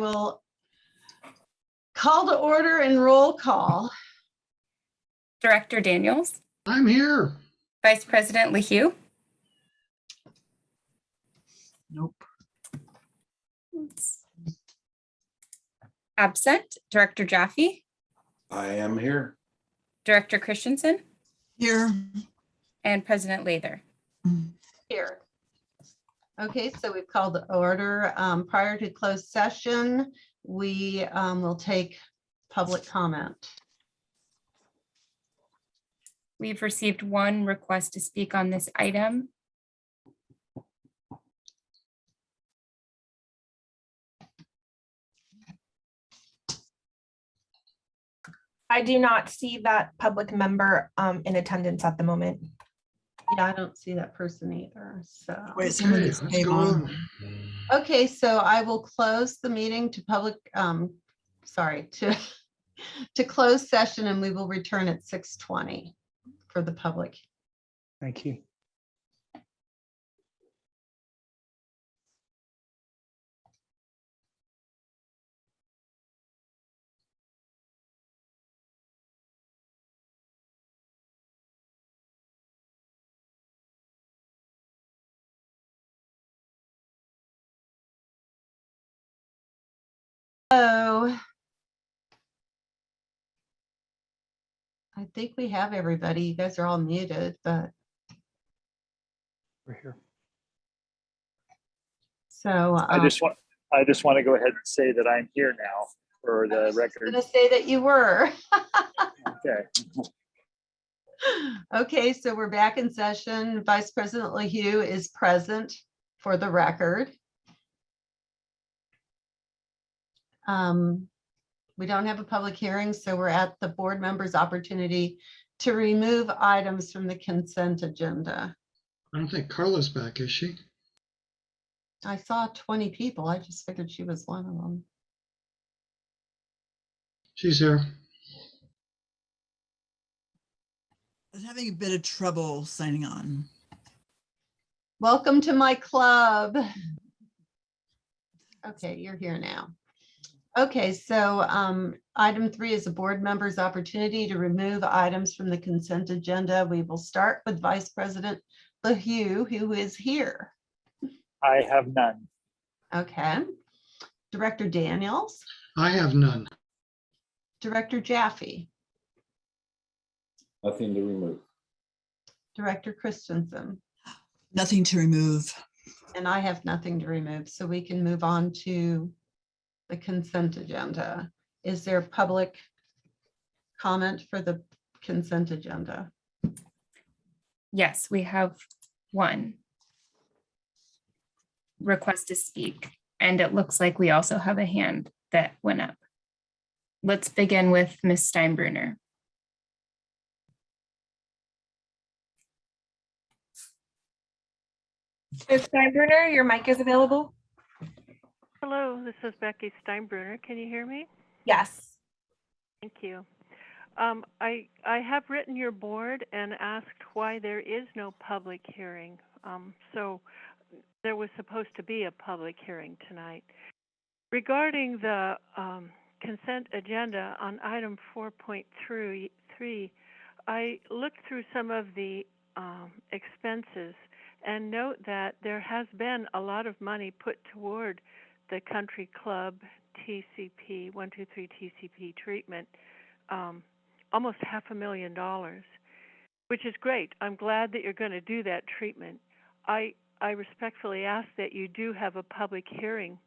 will call to order and roll call. Director Daniels. I'm here. Vice President LeHue. Nope. Absent. Director Jaffe. I am here. Director Christensen. Here. And President Lather. Here. Okay, so we've called the order. Prior to closed session, we will take public comment. We've received one request to speak on this item. I do not see that public member in attendance at the moment. Yeah, I don't see that person either. So Wait, someone Okay, just let's came go on. on. okay, so I will close the meeting to public, to close session, and we will return at 6:20 for the public. Thank you. So I think we have everybody. You guys are all muted, but We're here. so I just want to go ahead and say that I'm here now for I the was record. gonna say that you were. Okay. Okay, so we're back in session. Vice President LeHue is present for the record. We don't have a public hearing, so we're at the board members' opportunity to remove items from the consent agenda. I don't think Carla's back, is she? I saw 20 people. I just figured she was one of them. She's here. I was having a bit of trouble signing on. Welcome to my club. Okay, you're here now. Okay, so item 3 is a board member's opportunity to remove items from the consent agenda. We will start with Vice President LeHue, who is here. I have none. Okay. Director Daniels, I have none. Director Jaffe, Nothing to remove. Director Christensen, Nothing to remove. and I have nothing to remove, so we can move on to the consent agenda. Is there public comment for the consent agenda? Yes, we have one request to speak, and it looks like we also have a hand that went up. Let's begin with Ms. Steinbruner. Ms. Steinbruner, your mic is available. Hello, this is Becky Steinbruner. Can you hear me? Yes. Thank you. I have written your board and asked why there is no public hearing. So there was supposed to be a public hearing tonight. Regarding the consent agenda on item 4.3, I looked through some of the expenses and note that there has been a lot of money put toward the country club TCP, 123 TCP treatment, almost $500,000, which is great. I'm glad that you're going to do that treatment. I respectfully ask that you do have a public hearing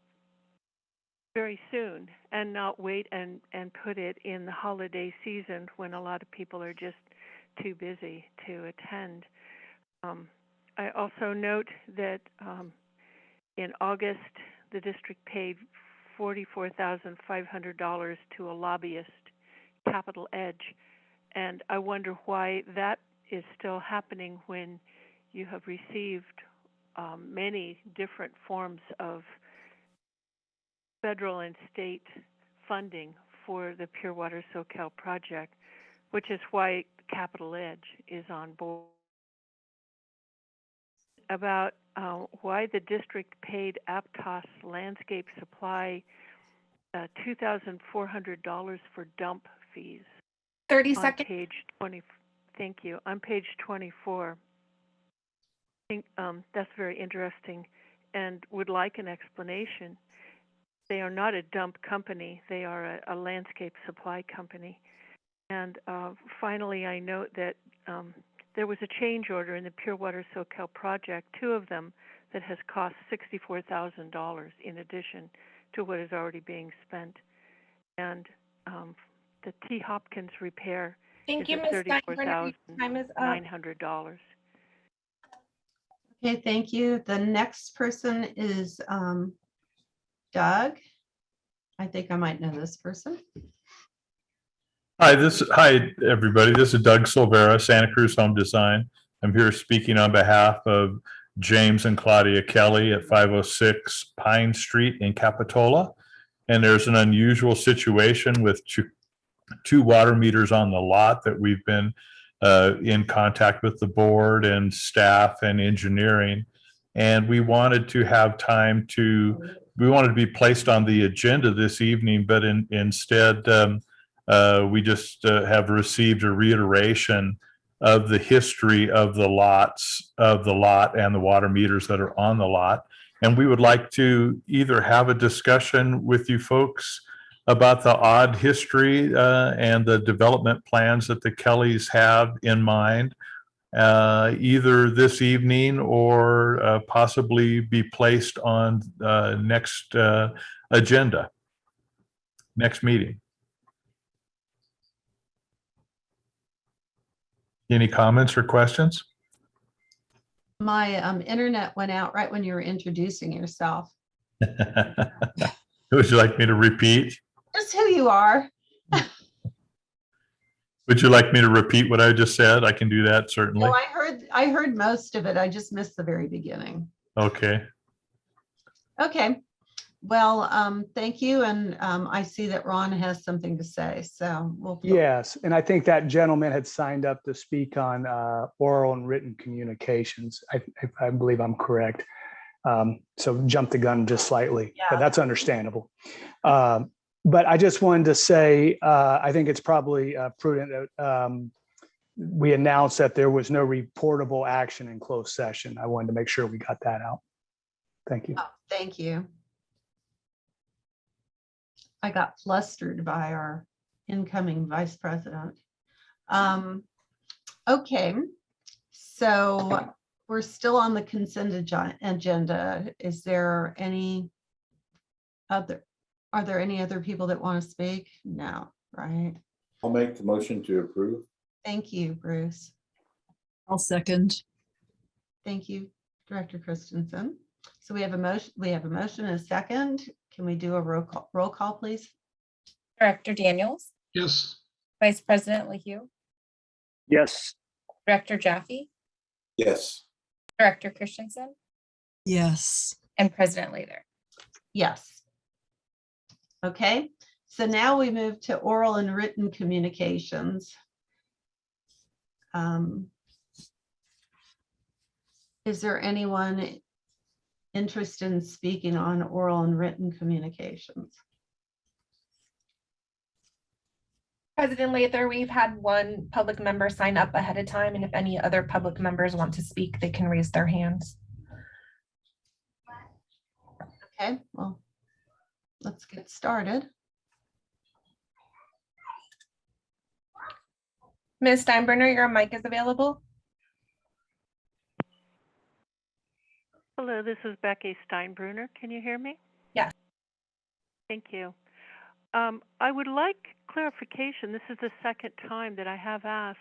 very soon and not wait and put it in the holiday season when a lot of people are just too busy to attend. I also note that in August, the district paid $44,500 to a lobbyist, Capital Edge, and I wonder why that is still happening when you have received many different forms of federal and state funding for the Pure Water Soquel project, which is why Capital Edge is on board. About why the district paid Aptos Landscape Supply $2,400 for dump fees 30 on seconds. page 20. Thank you. On page 24. I think that's very interesting and would like an explanation. They are not a dump company. They are a landscape supply company. And finally, I note that there was a change order in the Pure Water Soquel project, 2 of them, that has cost $64,000 in addition to what is already being spent. And the T. Hopkins repair Thank is you, at Ms. Steinbrenner. Your time is up. $34,900. Okay, thank you. The next person is Doug. I think I might know this person. Hi, everybody. This is Doug Silvera, Santa Cruz Home Design. I'm here speaking on behalf of James and Claudia Kelly at 506 Pine Street in Capitola. And there's an unusual situation with two water meters on the lot that we've been in contact with the board and staff and engineering. And we wanted to have time we wanted to be placed on the agenda this evening, but instead, we just have received a reiteration of the history of the lot and the water meters that are on the lot. And we would like to either have a discussion with you folks about the odd history and the development plans that the Kellys have in mind, either this evening or possibly be placed on next agenda, next meeting. Any comments or questions? My internet went out right when you were introducing yourself. Would you like me to repeat? Just who you are. Would you like me to repeat what I just said? I can do that, certainly. No, I heard most of it. I just missed the very beginning. Okay. Okay. Well, thank you. And I see that Ron has something to say. So we'll. Yes, and I think that gentleman had signed up to speak on oral and written communications. I believe I'm correct. So jumped the gun just slightly, Yeah. but that's understandable. But I just wanted to say, I think it's probably prudent that we announced that there was no reportable action in closed session. I wanted to make sure we got that out. Thank you. Oh, thank you. I got flustered by our incoming vice president. Okay, so we're still on the consent agenda. Is there any other, are there any other people that want to speak? No, right? I'll make the motion to approve. Thank you, Bruce. I'll second. Thank you, Director Christensen. So we have a motion and a second. Can we do a roll call, please? Director Daniels, Yes. Vice President LaHue, Yes. Director Jaffe, Yes. Director Christensen, Yes. and President Lather. Yes. Okay, so now we move to oral and written communications. Is there anyone interested in speaking on oral and written communications? President Lather, we've had one public member sign up ahead of time, and if any other public members want to speak, they can raise their hands. Okay, well, let's get started. Ms. Steinbrenner, your mic is available. Hello, this is Becky Steinbruner. Can you hear me? Yes. Thank you. I would like clarification. This is the second time that I have asked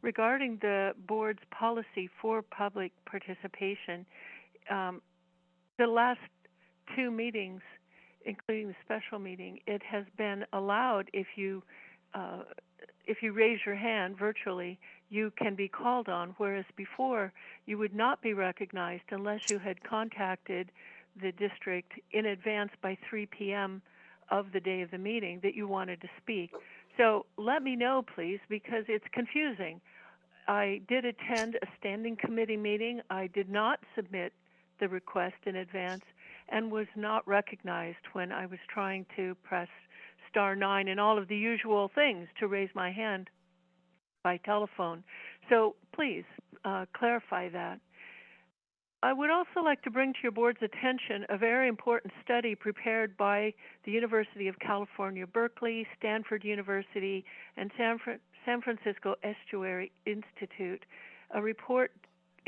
regarding the board's policy for public participation. The last 2 meetings, including the special meeting, it has been allowed if you raise your hand virtually, you can be called on, whereas before you would not be recognized unless you had contacted the district in advance by 3 p.m. of the day of the meeting that you wanted to speak. So let me know, please, because it's confusing. I did attend a standing committee meeting. I did not submit the request in advance, and was not recognized when I was trying to press *9 and all of the usual things to raise my hand by telephone. So please clarify that. I would also like to bring to your board's attention a very important study prepared by the University of California, Berkeley, Stanford University, and San Francisco Estuary Institute, a report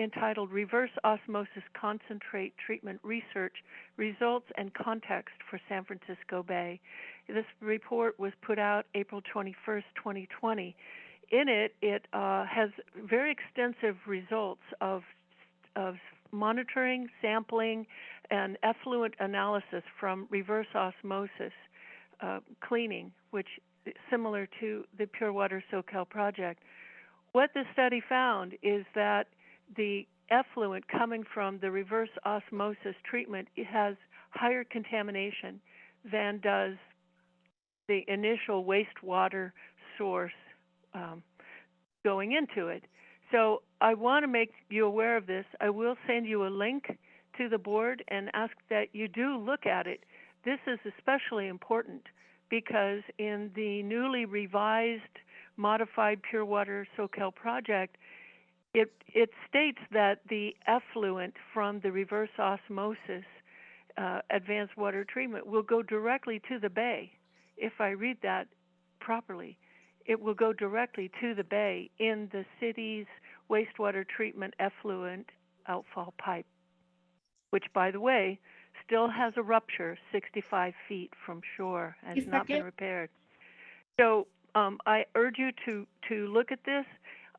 entitled Reverse Osmosis Concentrate Treatment Research Results and Context for San Francisco Bay. This report was put out April 21st, 2020. In it, it has very extensive results of monitoring, sampling, and effluent analysis from reverse osmosis cleaning, which is similar to the Pure Water Soquel project. What the study found is that the effluent coming from the reverse osmosis treatment, it has higher contamination than does the initial wastewater source going into it. So I want to make you aware of this. I will send you a link to the board and ask that you do look at it. This is especially important because in the newly revised, modified Pure Water Soquel project, it states that the effluent from the reverse osmosis advanced water treatment will go directly to the bay. If I read that properly, it will go directly to the bay in the city's wastewater treatment effluent outfall pipe, which, by the way, still has a rupture 65 feet from shore and has not been repaired. So I urge you to look at this.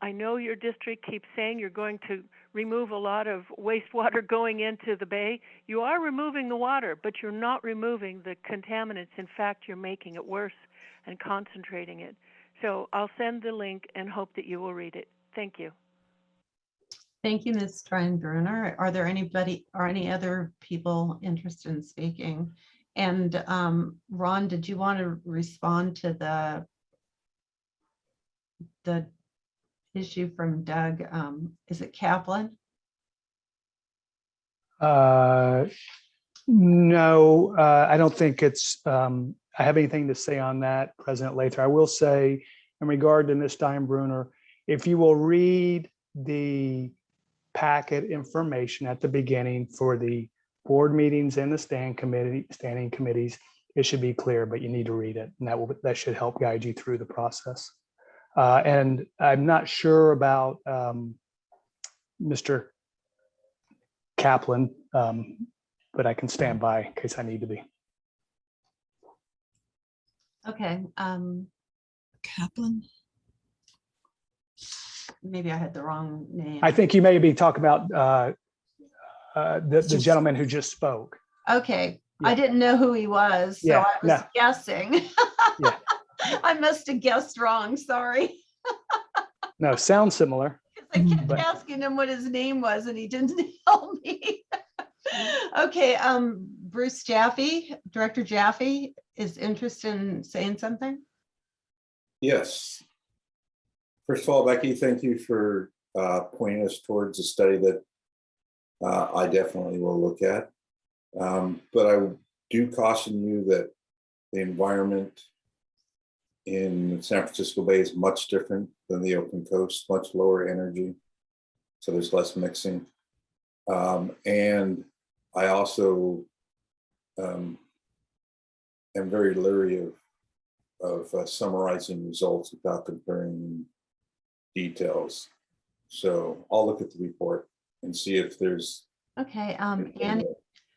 I know your district keeps saying you're going to remove a lot of wastewater going into the bay. You are removing the water, but you're not removing the contaminants. In fact, you're making it worse and concentrating it. So I'll send the link and hope that you will read it. Thank you. Thank you, Ms. Steinbrunner. Are there anybody or any other people interested in speaking? And Ron, did you want to respond to the issue from Doug? Is it Kaplan? No, I don't think it's, I have anything to say on that, President Lather. I will say in regard to Ms. Steinbrunner, if you will read the packet information at the beginning for the board meetings and the standing committees, it should be clear, but you need to read it, and that should help guide you through the process. And I'm not sure about Mr. Kaplan, but I can stand by in case I need to be. Okay. Kaplan? Maybe I had the wrong name. I think you may be talking about the gentleman who just spoke. Okay. Yeah. I didn't know who he was, so Yeah, I was no. guessing. Yeah. I must have guessed wrong. Sorry. No, sounds similar. I kept But- asking him what his name was and he didn't tell me. Okay, Bruce Jaffe, Director Jaffe is interested in saying something. Yes. First of all, Becky, thank you for pointing us towards a study that I definitely will look at. But I do caution you that the environment in San Francisco Bay is much different than the open coast, much lower energy. So there's less mixing. And I also am very leery of summarizing results without comparing details. So I'll look at the report and see if there's. Okay, Annie,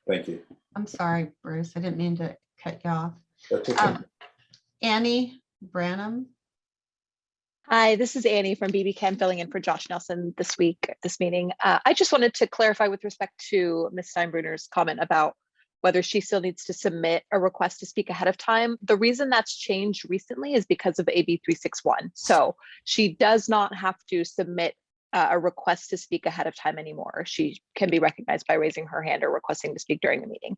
Thank you. I'm sorry, Bruce, I didn't mean to cut you off. That's okay. Annie Branham. Hi, this is Annie from BB Chem filling in for Josh Nelson this week at this meeting. I just wanted to clarify with respect to Ms. Steinbrunner's comment about whether she still needs to submit a request to speak ahead of time. The reason that's changed recently is because of AB 361. So she does not have to submit a request to speak ahead of time anymore. She can be recognized by raising her hand or requesting to speak during the meeting.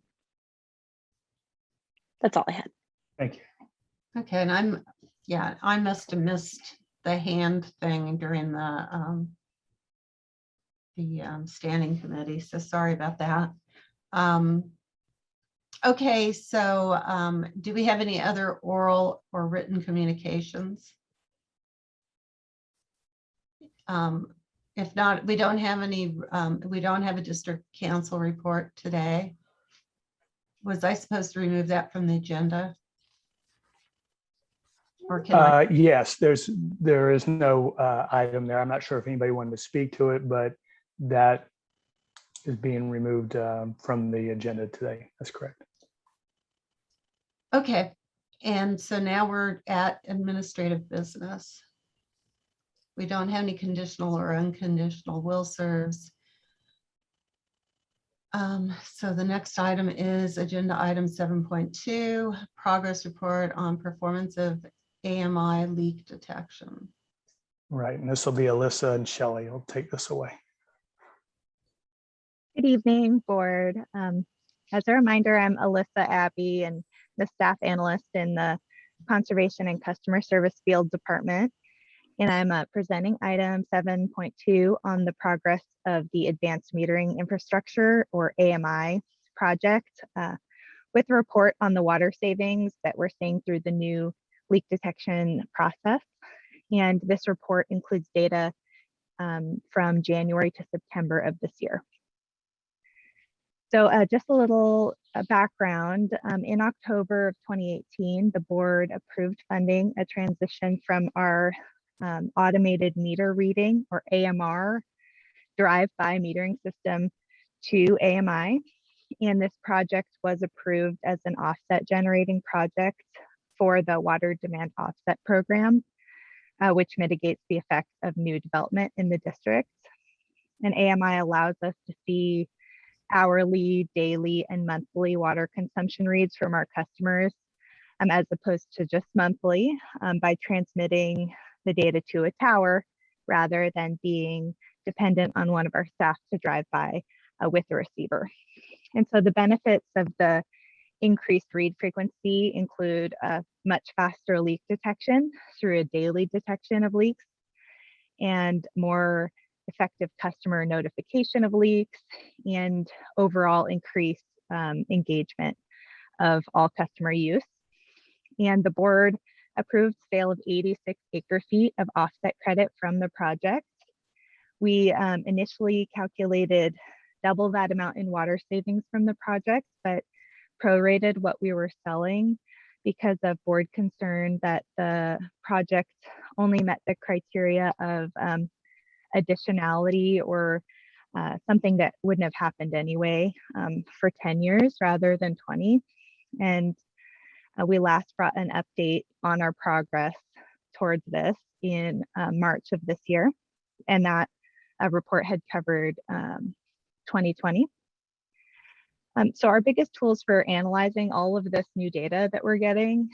That's all I had. Thank you. Okay, and I must have missed the hand thing during the standing committee, so sorry about that. Okay, so do we have any other oral or written communications? If not, we don't have any, we don't have a district council report today. Was I supposed to remove that from the agenda? Or can I? Yes, there is no item there. I'm not sure if anybody wanted to speak to it, but that is being removed from the agenda today. That's correct. Okay, and so now we're at administrative business. We don't have any conditional or unconditional will serves. So the next item is agenda item 7.2, progress report on performance of AMI leak detection. Right, and this will be Alyssa and Shelley. I'll take this away. Good evening, board. As a reminder, I'm Alyssa Abbey and the staff analyst in the Conservation and Customer Service Field Department. And I'm presenting item 7.2 on the progress of the Advanced Metering Infrastructure, or AMI, project, with a report on the water savings that we're seeing through the new leak detection process. And this report includes data from January to September of this year. So just a little background. In October of 2018, the board approved funding a transition from our automated meter reading, or AMR, drive-by metering system to AMI. And this project was approved as an offset generating project for the water demand offset program, which mitigates the effects of new development in the district. And AMI allows us to see hourly, daily, and monthly water consumption reads from our customers, as opposed to just monthly, by transmitting the data to a tower rather than being dependent on one of our staff to drive by with the receiver. And so the benefits of the increased read frequency include a much faster leak detection through a daily detection of leaks, and more effective customer notification of leaks, and overall increased engagement of all customer use. And the board approved sale of 86 acre feet of offset credit from the project. We initially calculated double that amount in water savings from the project, but prorated what we were selling because of board concern that the project only met the criteria of additionality, or something that wouldn't have happened anyway, for 10 years rather than 20. And we last brought an update on our progress towards this in March of this year, and that report had covered 2020. So our biggest tools for analyzing all of this new data that we're getting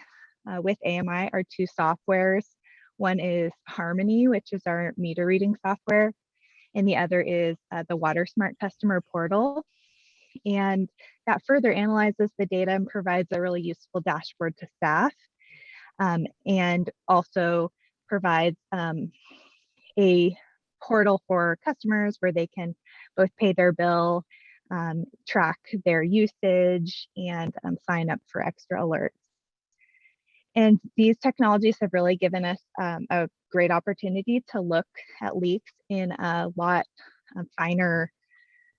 with AMI are two softwares. One is Harmony, which is our meter reading software, and the other is the WaterSmart customer portal. And that further analyzes the data and provides a really useful dashboard to staff, and also provides a portal for customers where they can both pay their bill, track their usage, and sign up for extra alerts. And these technologies have really given us a great opportunity to look at leaks in a lot finer,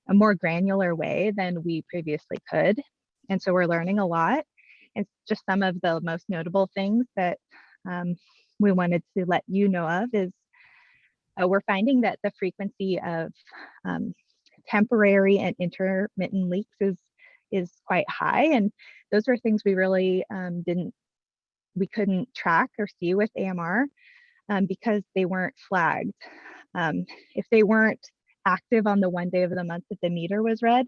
a more granular way than we previously could. And so we're learning a lot. And just some of the most notable things that we wanted to let you know of is we're finding that the frequency of temporary and intermittent leaks is quite high. And those are things we really we couldn't track or see with AMR because they weren't flagged. If they weren't active on the one day of the month that the meter was read,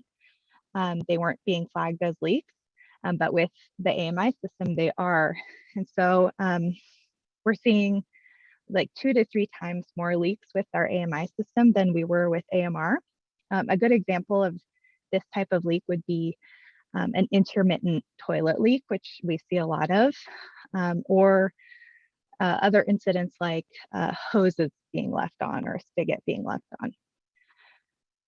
they weren't being flagged as leaks. But with the AMI system, they are. And so we're seeing like 2 to 3 times more leaks with our AMI system than we were with AMR. A good example of this type of leak would be an intermittent toilet leak, which we see a lot of, or other incidents like hoses being left on or a spigot being left on.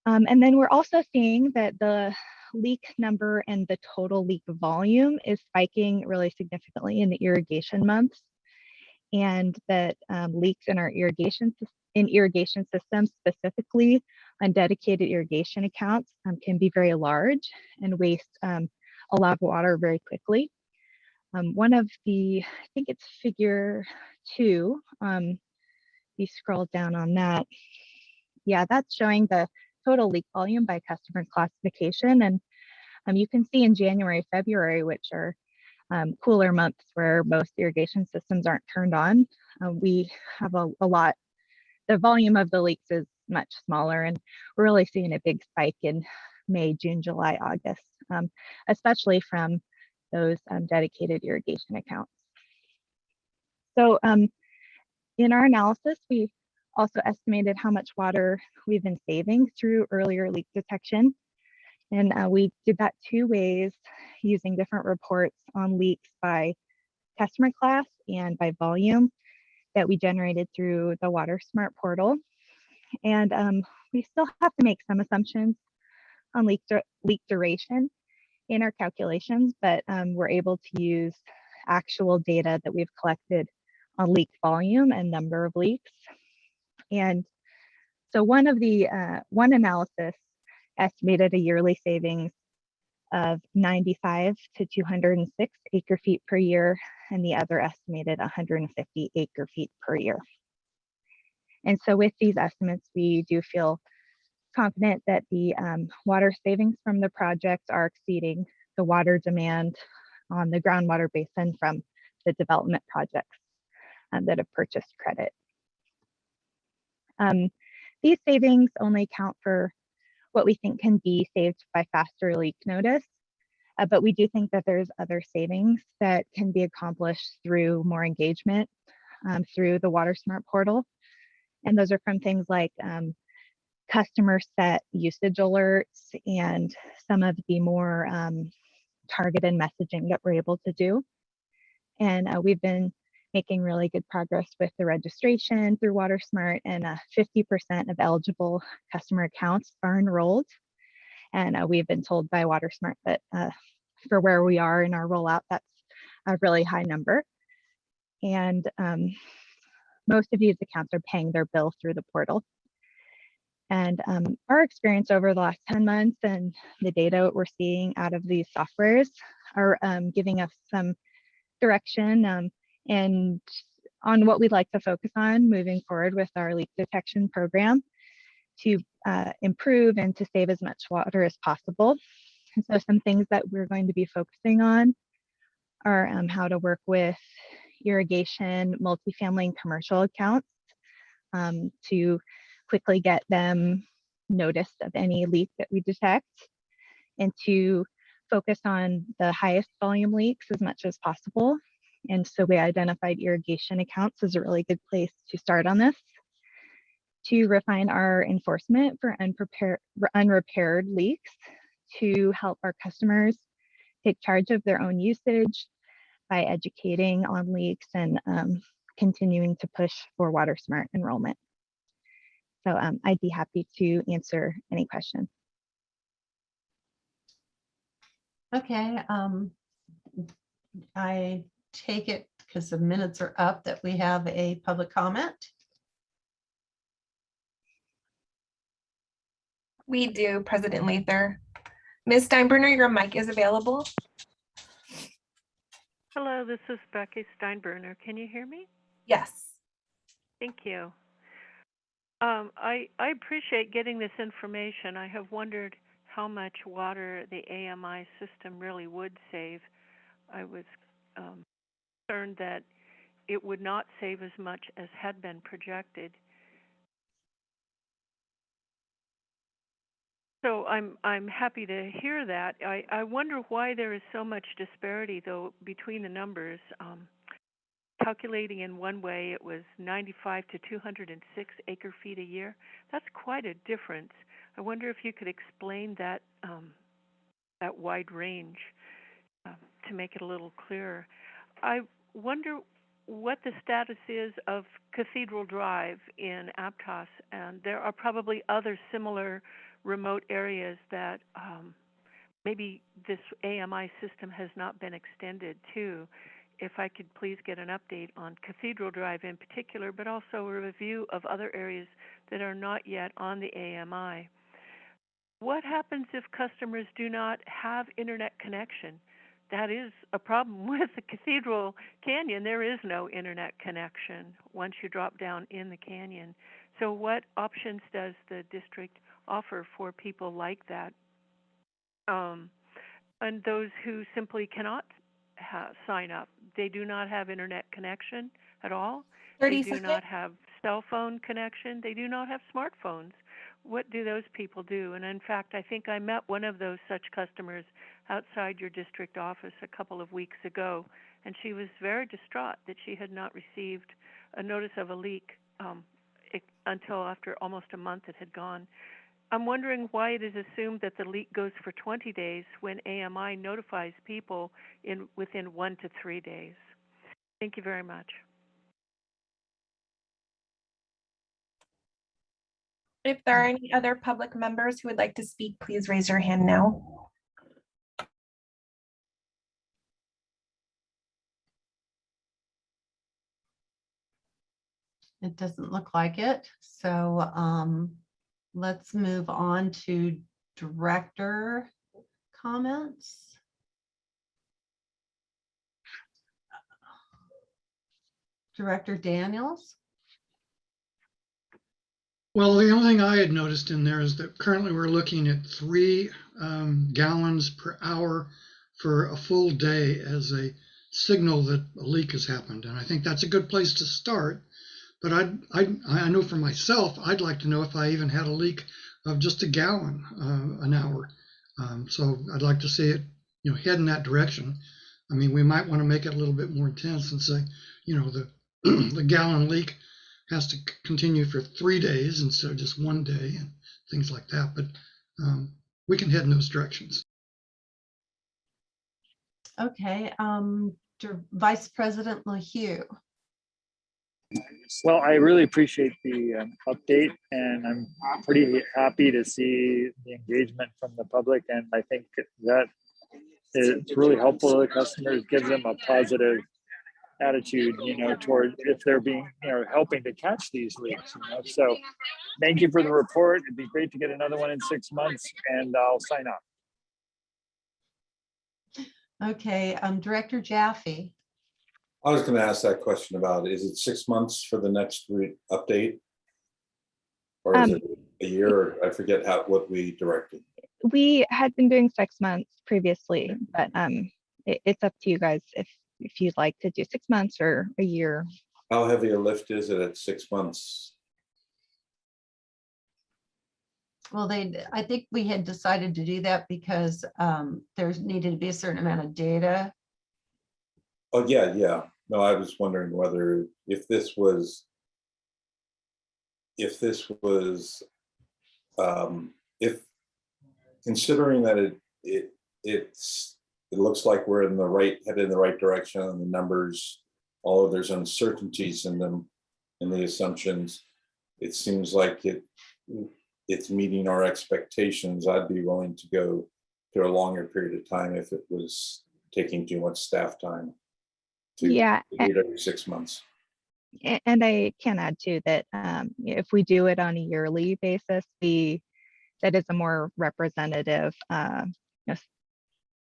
And then we're also seeing that the leak number and the total leak volume is spiking really significantly in the irrigation months, and that leaks in our irrigation systems, specifically on dedicated irrigation accounts, can be very large and waste a lot of water very quickly. One of the, I think it's figure 2, you scroll down on that. Yeah, that's showing the total leak volume by customer classification. And you can see in January, February, which are cooler months where most irrigation systems aren't turned on, we have a lot, the volume of the leaks is much smaller, and we're really seeing a big spike in May, June, July, August, especially from those dedicated irrigation accounts. So in our analysis, we also estimated how much water we've been saving through earlier leak detection. And we did that 2 ways, using different reports on leaks by customer class and by volume that we generated through the WaterSmart portal. And we still have to make some assumptions on leak duration in our calculations, but we're able to use actual data that we've collected on leak volume and number of leaks. And so one analysis estimated a yearly savings of 95 to 206 acre feet per year, and the other estimated 150 acre feet per year. And so with these estimates, we do feel confident that the water savings from the projects are exceeding the water demand on the groundwater basin from the development projects that have purchased credit. These savings only account for what we think can be saved by faster leak notice, but we do think that there's other savings that can be accomplished through more engagement through the WaterSmart portal. And those are from things like customer set usage alerts and some of the more targeted messaging that we're able to do. And we've been making really good progress with the registration through WaterSmart, and 50% of eligible customer accounts are enrolled. And we've been told by WaterSmart that for where we are in our rollout, that's a really high number. And most of these accounts are paying their bill through the portal. And our experience over the last 10 months and the data we're seeing out of these softwares are giving us some direction and on what we'd like to focus on moving forward with our leak detection program to improve and to save as much water as possible. And so some things that we're going to be focusing on are how to work with irrigation, multifamily, and commercial accounts to quickly get them notice of any leak that we detect, and to focus on the highest volume leaks as much as possible. And so we identified irrigation accounts as a really good place to start on this, to refine our enforcement for unrepaired leaks, to help our customers take charge of their own usage by educating on leaks and continuing to push for WaterSmart enrollment. So I'd be happy to answer any questions. Okay, I take it, because the minutes are up, that we have a public comment. We do, President Lather. Ms. Steinbruner, your mic is available. Hello, this is Becky Steinbruner. Can you hear me? Yes. Thank you. I appreciate getting this information. I have wondered how much water the AMI system really would save. I was concerned that it would not save as much as had been projected. So I'm happy to hear that. I wonder why there is so much disparity, though, between the numbers. Calculating in one way, it was 95 to 206 acre feet a year. That's quite a difference. I wonder if you could explain that that wide range to make it a little clearer. I wonder what the status is of Cathedral Drive in Aptos, and there are probably other similar remote areas that maybe this AMI system has not been extended too. If I could please get an update on Cathedral Drive in particular, but also a review of other areas that are not yet on the AMI. What happens if customers do not have internet connection? That is a problem with the Cathedral Canyon. There is no internet connection once you drop down in the canyon. So what options does the district offer for people like that? And those who simply cannot sign up. They do not have internet connection at all. 30 They do seconds. not have cell phone connection. They do not have smartphones. What do those people do? And in fact, I think I met one of those such customers outside your district office a couple of weeks ago, and she was very distraught that she had not received a notice of a leak until after almost a month it had gone. I'm wondering why it is assumed that the leak goes for 20 days when AMI notifies people within 1 to 3 days. Thank you very much. If there are any other public members who would like to speak, please raise your hand now. It doesn't look like it. So let's move on to director comments. Director Daniels. Well, the only thing I had noticed in there is that currently we're looking at 3 gallons per hour for a full day as a signal that a leak has happened. And I think that's a good place to start. But I know for myself, I'd like to know if I even had a leak of just a gallon an hour. So I'd like to see it, head in that direction. I mean, we might want to make it a little bit more intense and say, the the gallon leak has to continue for 3 days instead of just 1 day and things like that. But we can head in those directions. Okay, Vice President LaHue. Well, I really appreciate the update, and I'm pretty happy to see the engagement from the public. And I think that it's really helpful to the customers, gives them a positive attitude, toward if they're being, helping to catch these leaks. So thank you for the report. It'd be great to get another one in 6 months, and I'll sign up. Okay, Director Jaffe. I was going to ask that question about, is it 6 months for the next update? Or is it a year? I forget what we directed. We had been doing 6 months previously, but it's up to you guys if you'd like to do 6 months or a year. How heavy a lift is it at 6 months? Well, I think we had decided to do that because there's needed to be a certain amount of data. Oh, yeah. No, I was wondering whether if this was if considering that it looks like we're headed in the right direction, and the numbers, although there's uncertainties in them, in the assumptions, it seems like it's meeting our expectations. I'd be willing to go to a longer period of time if it was taking too much staff time to do it every 6 months. And I can add too that if we do it on a yearly basis, that is a more representative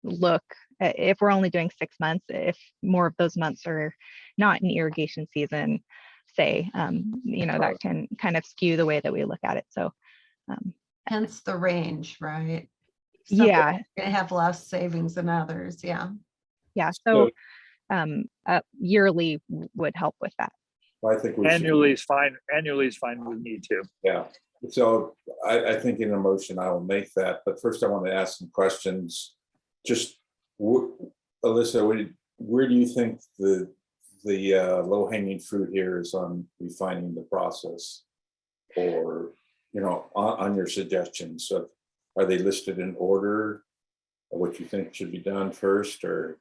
look. If we're only doing 6 months, if more of those months are not in irrigation season, say, that can kind of skew the way that we look at it. So hence the range, right? Yeah, gonna have less savings than others. Yeah. So yearly would help with that. I think Annually is fine. Annually is fine with me too. Yeah. So I think in a motion I will make that. But first I want to ask some questions. Just Alyssa, where do you think the low-hanging fruit here is on refining the process, or on your suggestions? So are they listed in order of what you think should be done first, or?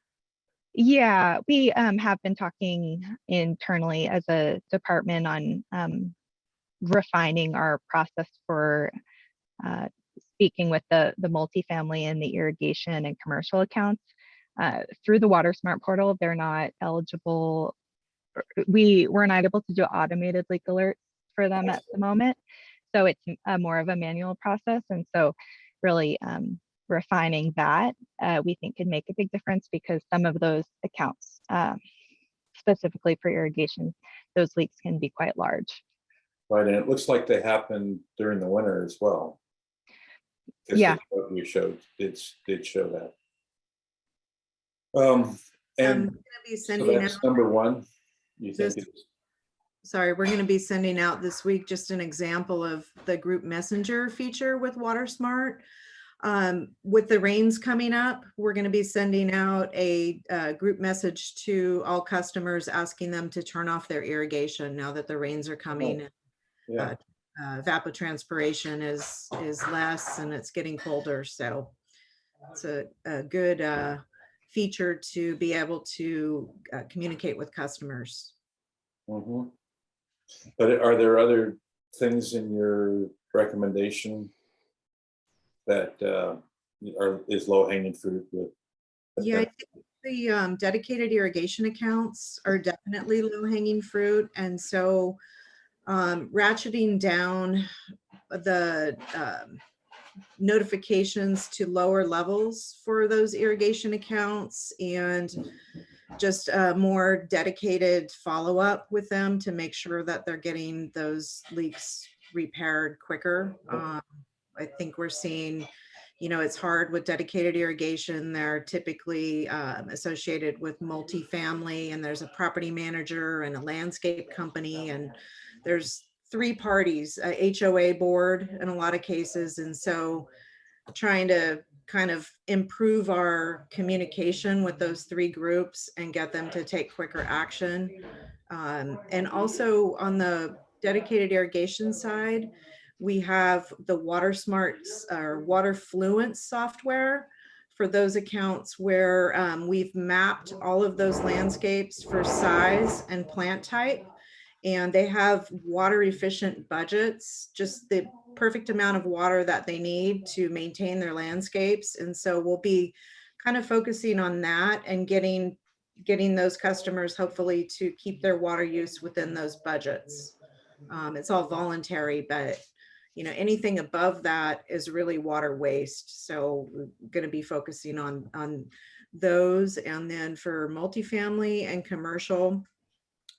Yeah, we have been talking internally as a department on refining our process for speaking with the multifamily and the irrigation and commercial accounts, through the Water Smart portal, they're not eligible. We were not able to do automated leak alerts for them at the moment. So it's more of a manual process. And so really refining that, we think could make a big difference, because some of those accounts, specifically for irrigation, those leaks can be quite large. Right, and it looks like they happen during the winter as well. 'Cause Yeah. what you showed, did show that. And Gonna be so sending that's out, number one. You think Just- it's, sorry, we're gonna be sending out this week just an example of the group messenger feature with WaterSmart. With the rains coming up, we're gonna be sending out a group message to all customers asking them to turn off their irrigation now that the rains are coming. yeah, Evapotranspiration is less and it's getting colder, so it's a good feature to be able to communicate with customers. mhm. But are there other things in your recommendation that is low hanging fruit with? Yeah, I think the dedicated irrigation accounts are definitely low hanging fruit. And so ratcheting down the notifications to lower levels for those irrigation accounts, and just more dedicated follow-up with them to make sure that they're getting those leaks repaired quicker. I think we're seeing, it's hard with dedicated irrigation. They're typically associated with multifamily, and there's a property manager and a landscape company, and there's three parties, a HOA board in a lot of cases. And so trying to kind of improve our communication with those three groups and get them to take quicker action. And also on the dedicated irrigation side, we have the WaterSmart or Water Fluence software for those accounts where we've mapped all of those landscapes for size and plant type. And they have water efficient budgets, just the perfect amount of water that they need to maintain their landscapes. And so we'll be kind of focusing on that and getting those customers hopefully to keep their water use within those budgets. It's all voluntary, but anything above that is really water waste. So we're going to be focusing on those. And then for multifamily and commercial,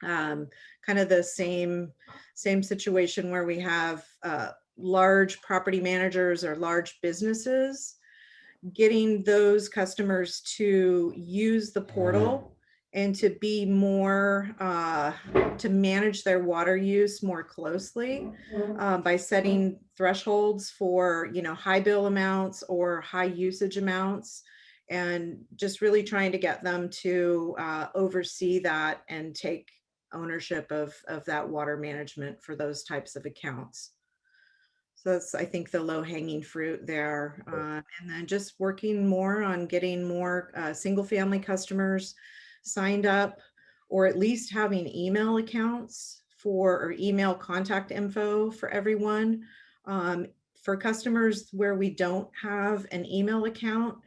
kind of the same situation where we have large property managers or large businesses, getting those customers to use the portal and to be more, to manage their water use more closely by setting thresholds for, high bill amounts or high usage amounts, and just really trying to get them to oversee that and take ownership of that water management for those types of accounts. So that's, I think, the low hanging fruit there. And then just working more on getting more single family customers signed up, or at least having email accounts or email contact info for everyone. For customers where we don't have an email account,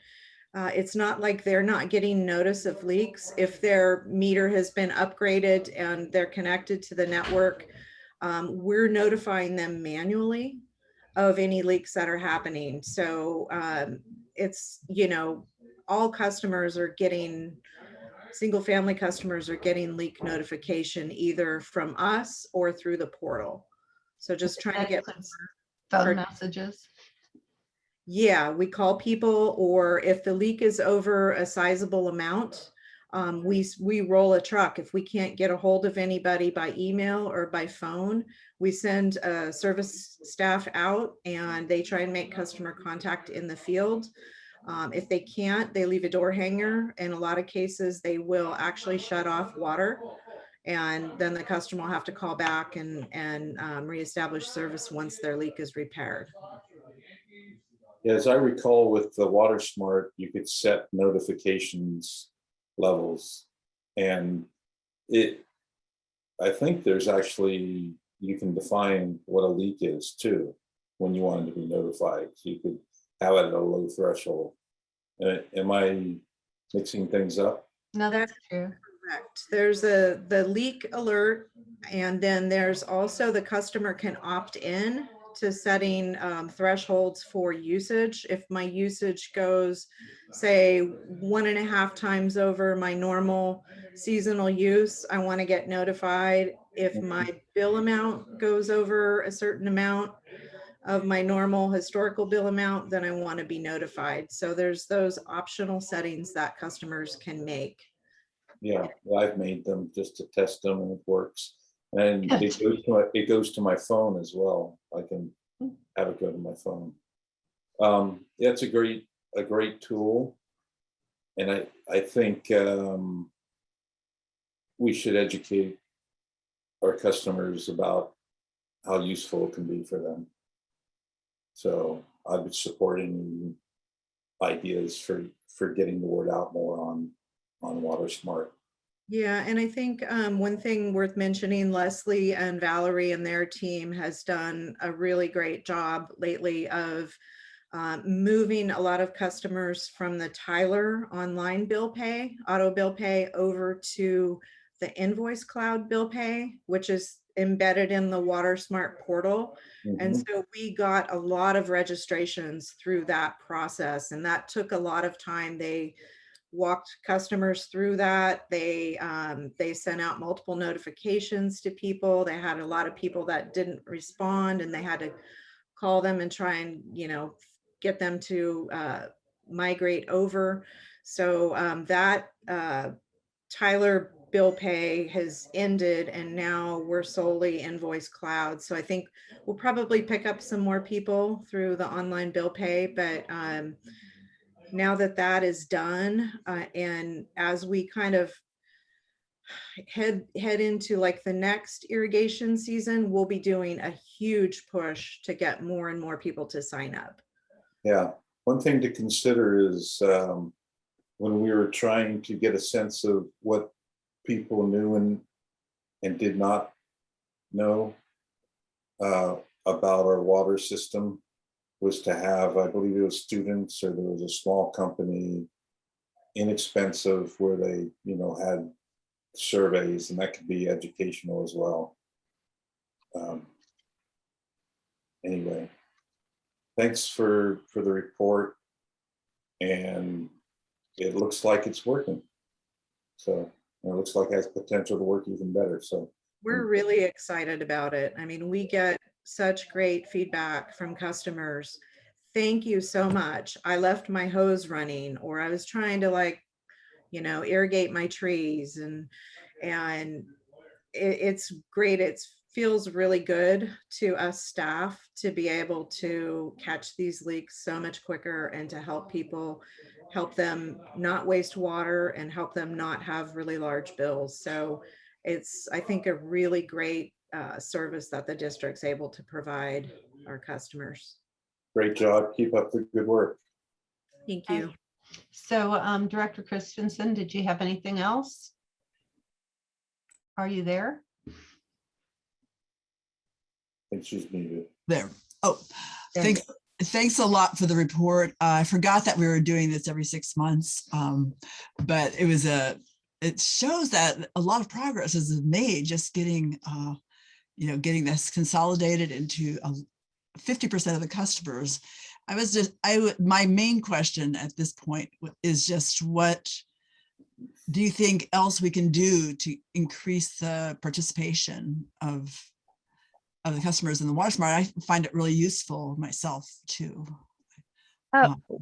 it's not like they're not getting notice of leaks. If their meter has been upgraded and they're connected to the network, we're notifying them manually of any leaks that are happening. So it's, all customers are getting, single family customers are getting leak notification either from us or through the portal. So just trying to get phone messages. Yeah, we call people, or if the leak is over a sizable amount, we roll a truck. If we can't get a hold of anybody by email or by phone, we send service staff out and they try and make customer contact in the field. If they can't, they leave a door hanger. In a lot of cases, they will actually shut off water, and then the customer will have to call back and reestablish service once their leak is repaired. as I recall, with the WaterSmart, you could set notifications levels, and I think there's actually, you can define what a leak is too. when you wanted to be notified. So you could have it at a low threshold. Am I mixing things up? No, that's true. Correct. There's the leak alert, and then there's also the customer can opt in to setting thresholds for usage. If my usage goes, say, 1.5 times over my normal seasonal use, I want to get notified. If my bill amount goes over a certain amount of my normal historical bill amount, then I want to be notified. So there's those optional settings that customers can make. Yeah, I've made them just to test them, and it works. And it goes to my phone as well. I can have it go to my phone. Yeah, it's a great tool. And I think we should educate our customers about how useful it can be for them. So I would support any ideas for getting the word out more on Water Smart. Yeah, and I think one thing worth mentioning, Leslie and Valerie and their team has done a really great job lately of moving a lot of customers from the Tyler online bill pay, auto bill pay, over to the Invoice Cloud bill pay, which is embedded in the Water Smart portal. And so we got a lot of registrations through that process, and that took a lot of time. They walked customers through that. They sent out multiple notifications to people. They had a lot of people that didn't respond, and they had to call them and try and, get them to migrate over. So that Tyler bill pay has ended, and now we're solely Invoice Cloud. So I think we'll probably pick up some more people through the online bill pay, but now that that is done, and as we kind of head into like the next irrigation season, we'll be doing a huge push to get more and more people to sign up. Yeah, one thing to consider is when we were trying to get a sense of what people knew and did not know about our water system, was to have, I believe it was students, or there was a small company, inexpensive, where they, had surveys, and that could be educational as well. Anyway, thanks for the report, and it looks like it's working. So it looks like it has potential to work even better. So we're really excited about it. I mean, we get such great feedback from customers. Thank you so much. I left my hose running, or I was trying to irrigate my trees, and it's great. It feels really good to us staff to be able to catch these leaks so much quicker, and to help people, help them not waste water, and help them not have really large bills. So it's, I think, a really great service that the district's able to provide our customers. Great job. Keep up the good work. Thank you. So Director Christensen, did you have anything else? Are you there? I think she's muted. There. Oh, There thanks a lot for the report. I forgot that we were doing this every 6 months, but it shows that a lot of progress has been made, just getting getting this consolidated into 50% of the customers. My main question at this point is just, what do you think else we can do to increase the participation of the customers in the Water Smart? I find it really useful myself too,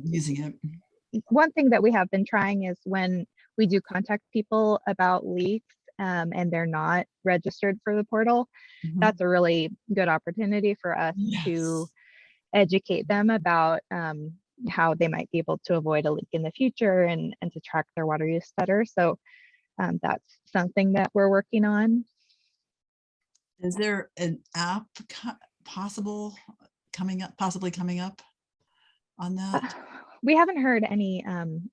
using it. One thing that we have been trying is when we do contact people about leaks and they're not registered for the portal, that's a really good opportunity for us to educate them about how they might be able to avoid a leak in the future, and to track their water use better. So that's something that we're working on. Is there an app possibly coming up on that? We haven't heard any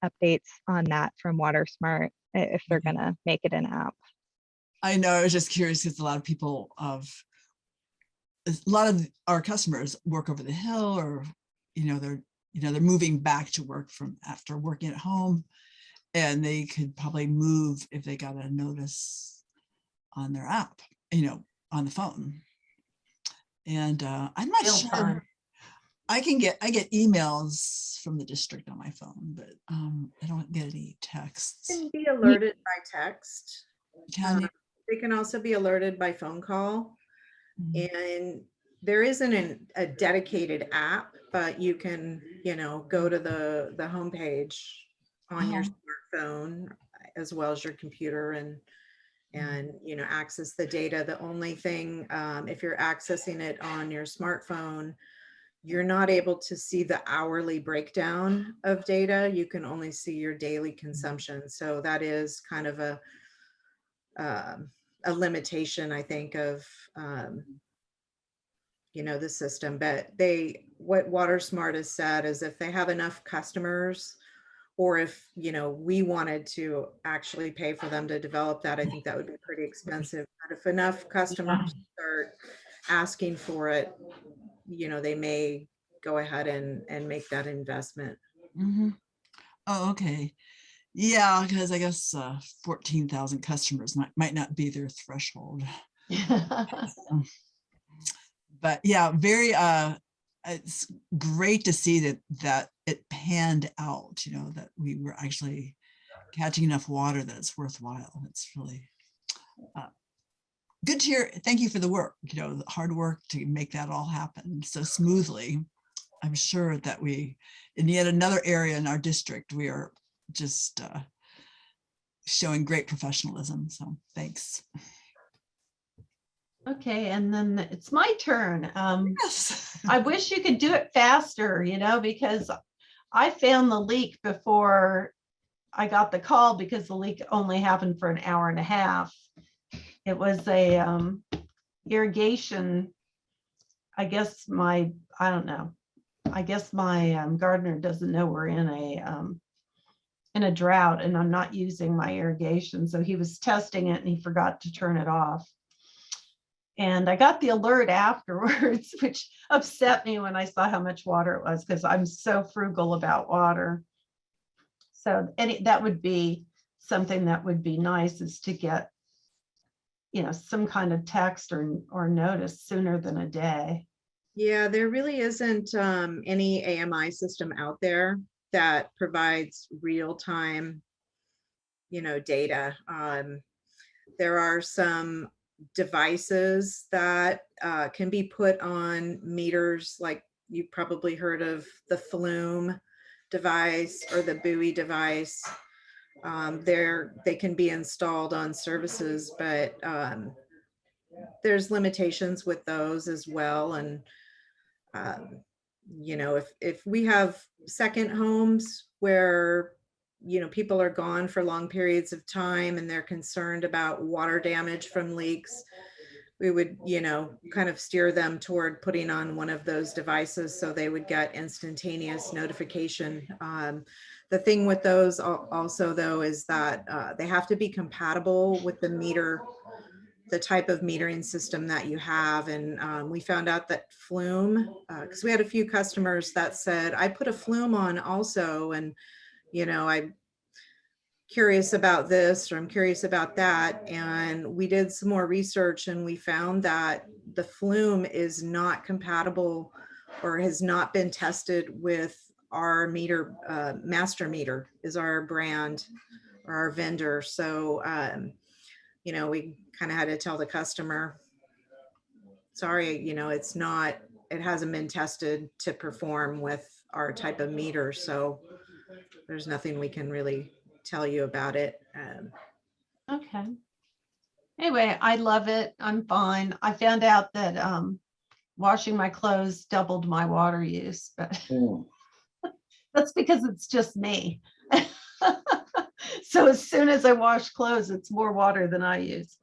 updates on that from Water Smart, if they're gonna make it an app. I know, I was just curious, because a lot of people a lot of our customers work over the hill, or they're moving back to work from after working at home, and they could probably move if they got a notice on their app, on the phone. And I'm not Real sure. time. I get emails from the district on my phone, but I don't get any texts. Can be alerted by text. Can you? They can also be alerted by phone call. And there isn't a dedicated app, but you can, go to the homepage on your smartphone as well as your computer and access the data. The only thing, if you're accessing it on your smartphone, you're not able to see the hourly breakdown of data. You can only see your daily consumption. So that is kind of a limitation, I think, of the system. But what WaterSmart has said is if they have enough customers, or if we wanted to actually pay for them to develop that, I think that would be pretty expensive. But if enough customers start asking for it, they may go ahead and make that investment. Oh, okay. Yeah, because I guess 14,000 customers might not be their threshold. But yeah, it's great to see that it panned out, that we were actually catching enough water that it's worthwhile. It's really good to hear. Thank you for the work, the hard work to make that all happen so smoothly. I'm sure that in yet another area in our district, we are just showing great professionalism. So thanks. Okay, and then it's my turn. Yes. I wish you could do it faster, because I found the leak before I got the call, because the leak only happened for an hour and a half. It was a irrigation. I guess my gardener doesn't know we're in a drought and I'm not using my irrigation. So he was testing it and he forgot to turn it off. And I got the alert afterwards, which upset me when I saw how much water it was, because I'm so frugal about water. So that would be something that would be nice, is to get, some kind of text or notice sooner than a day. Yeah, there really isn't any AMI system out there that provides real-time, data. There are some devices that can be put on meters, like you've probably heard of the Flume device or the buoy device. They can be installed on services, but there's limitations with those as well. And if we have second homes where people are gone for long periods of time and they're concerned about water damage from leaks, we would kind of steer them toward putting on one of those devices so they would get instantaneous notification. The thing with those also, though, is that they have to be compatible with the type of metering system that you have. And we found out that Flume, because we had a few customers that said, I put a Flume on also, and I'm curious about this, or I'm curious about that. And we did some more research and we found that the Flume is not compatible or has not been tested with our meter. Master Meter is our brand or our vendor. So we kind of had to tell the customer, sorry, it hasn't been tested to perform with our type of meter. So there's nothing we can really tell you about it. Okay. Anyway, I love it. I'm fine. I found out that washing my clothes doubled my water use, but that's because it's just me. So as soon as I wash clothes, it's more water than I use.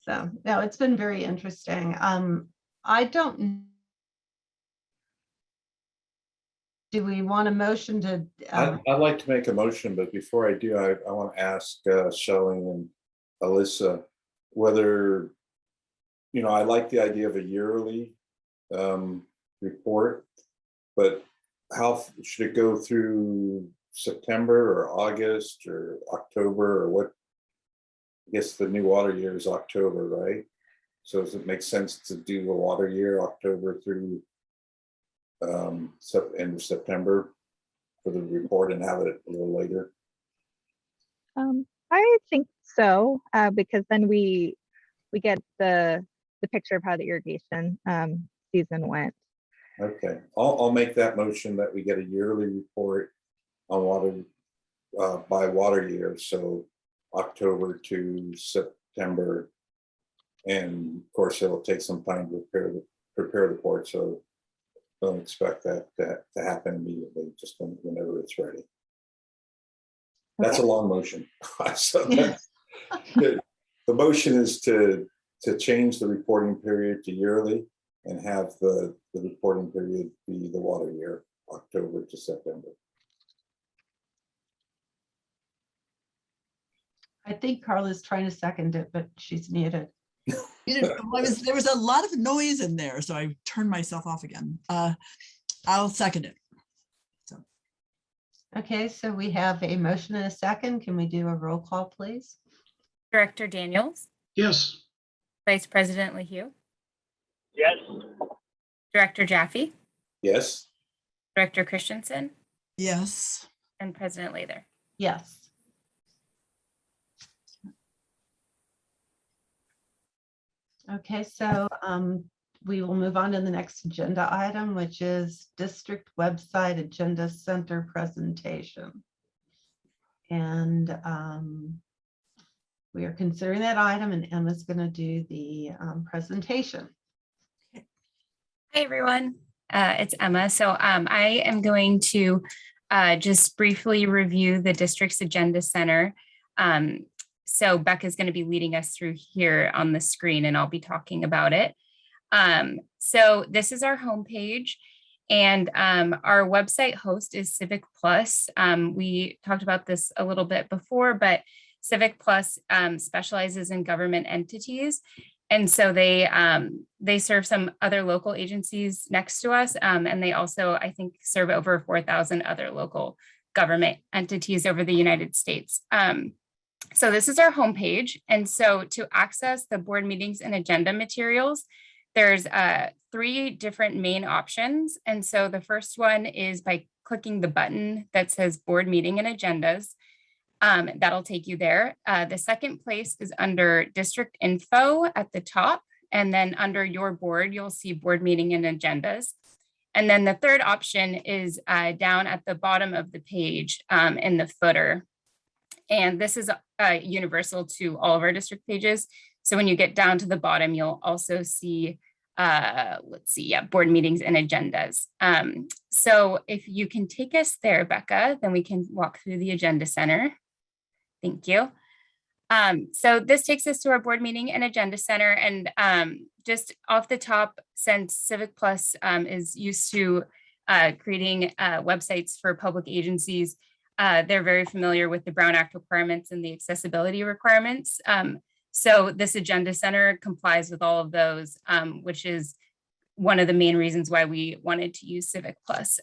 So no, it's been very interesting. I don't. Do we want a motion to? I'd like to make a motion, but before I do, I want to ask Shelley and Alyssa whether I like the idea of a yearly report, but how should it go through September or August or October or what? I guess the new water year is October, right? So does it make sense to do the water year October through end of September for the report and have it a little later? I think so, because then we get the picture of how the irrigation season went. Okay, I'll make that motion that we get a yearly report on water by water year, so October to September. And of course, it'll take some time to prepare the report, so don't expect that to happen immediately, just whenever it's ready. That's a long motion. So the motion is to change the reporting period to yearly and have the reporting period be the water year, October to September. I think Carla's trying to second it, but she's muted. There was a lot of noise in there, so I turned myself off again. I'll second it. Okay, so we have a motion and a second. Can we do a roll call, please? Director Daniels, Yes. Vice President LaHue, Yes. Director Jaffe, Yes. Director Christensen, Yes. and President Lather. Yes. Okay, so we will move on to the next agenda item, which is district website agenda center presentation. And we are considering that item, and Emma's going to do the presentation. Hi, everyone. It's Emma. So I am going to just briefly review the district's agenda center. So Becca's going to be leading us through here on the screen, and I'll be talking about it. So this is our homepage, and our website host is Civic Plus. We talked about this a little bit before, but Civic Plus specializes in government entities. And so they serve some other local agencies next to us. And they also, I think, serve over 4,000 other local government entities over the United States. So this is our homepage. And so to access the board meetings and agenda materials, there's 3 different main options. And so the first one is by clicking the button that says board meeting and agendas. That'll take you there. The second place is under district info at the top. And then under your board, you'll see board meeting and agendas. And then the third option is down at the bottom of the page in the footer. And this is universal to all of our district pages. So when you get down to the bottom, you'll also see, board meetings and agendas. So if you can take us there, Becca, then we can walk through the agenda center. Thank you. So this takes us to our board meeting and agenda center. And just off the top, since Civic Plus is used to creating websites for public agencies, they're very familiar with the Brown Act requirements and the accessibility requirements. So this agenda center complies with all of those, which is one of the main reasons why we wanted to use Civic Plus.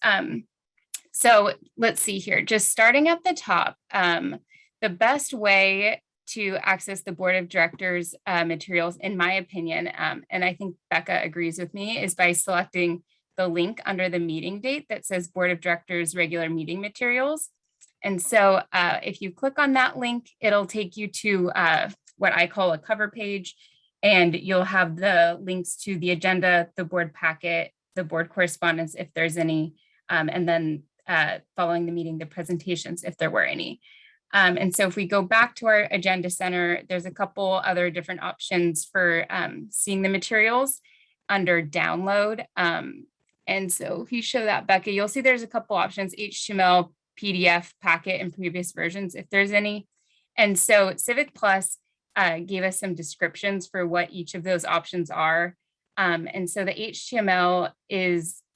So let's see here, just starting at the top, the best way to access the board of directors materials, in my opinion, and I think Becca agrees with me, is by selecting the link under the meeting date that says board of directors regular meeting materials. And so if you click on that link, it'll take you to what I call a cover page, and you'll have the links to the agenda, the board packet, the board correspondence, if there's any, and then following the meeting, the presentations, if there were any. And so if we go back to our agenda center, there's a couple other different options for seeing the materials under download. And so if you show that, Becca, you'll see there's a couple options: HTML, PDF, packet, and previous versions, if there's any. And so Civic Plus gave us some descriptions for what each of those options are. And so the HTML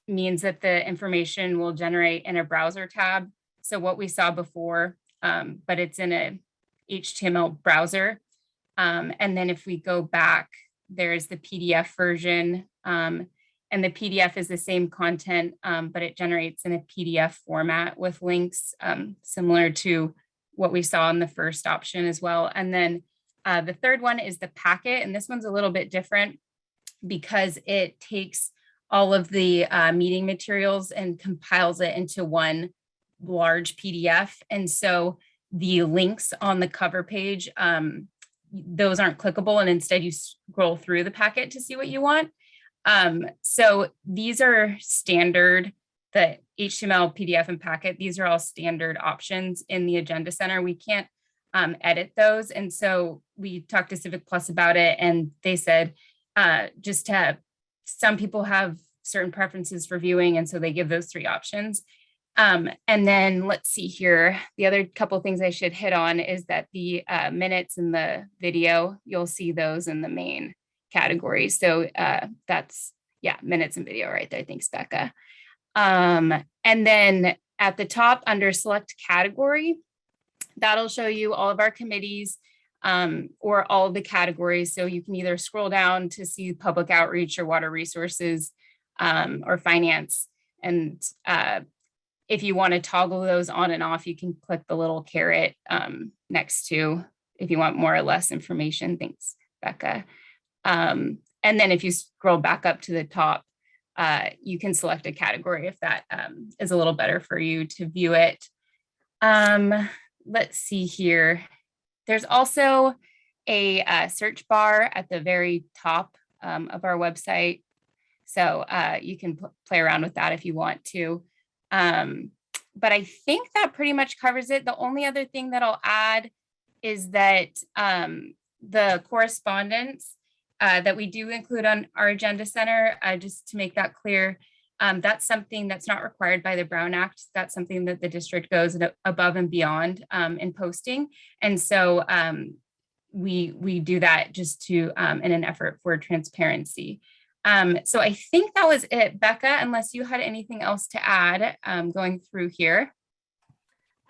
means that the information will generate in a browser tab. So what we saw before, but it's in a HTML browser. And then if we go back there's the PDF version. And the PDF is the same content, but it generates in a PDF format with links similar to what we saw in the first option as well. And then the third one is the packet. And this one's a little bit different because it takes all of the meeting materials and compiles it into one large PDF. And so the links on the cover page, those aren't clickable, and instead you scroll through the packet to see what you want. So these are standard, the HTML, PDF, and packet. These are all standard options in the Agenda Center. We can't edit those. And so we talked to Civic Plus about it, and they said just to have, some people have certain preferences for viewing, and so they give those three options. And then let's see here. The other couple of things I should hit on is that the minutes and the video, you'll see those in the main category. So that's, yeah, minutes and video right there. Thanks, Becca. And then at the top under select category, that'll show you all of our committees or all of the categories. So you can either scroll down to see public outreach or water resources or finance. And if you want to toggle those on and off, you can click the little caret next to if you want more or less information. Thanks, Becca. And then if you scroll back up to the top, you can select a category if that is a little better for you to view it. Let's see here. There's also a search bar at the very top of our website. So you can play around with that if you want to. But I think that pretty much covers it. The only other thing that I'll add is that the correspondence that we do include on our Agenda Center, just to make that clear, that's something that's not required by the Brown Act. That's something that the district goes above and beyond in posting. And so we do that just to in an effort for transparency. So I think that was it, Becca, unless you had anything else to add going through here.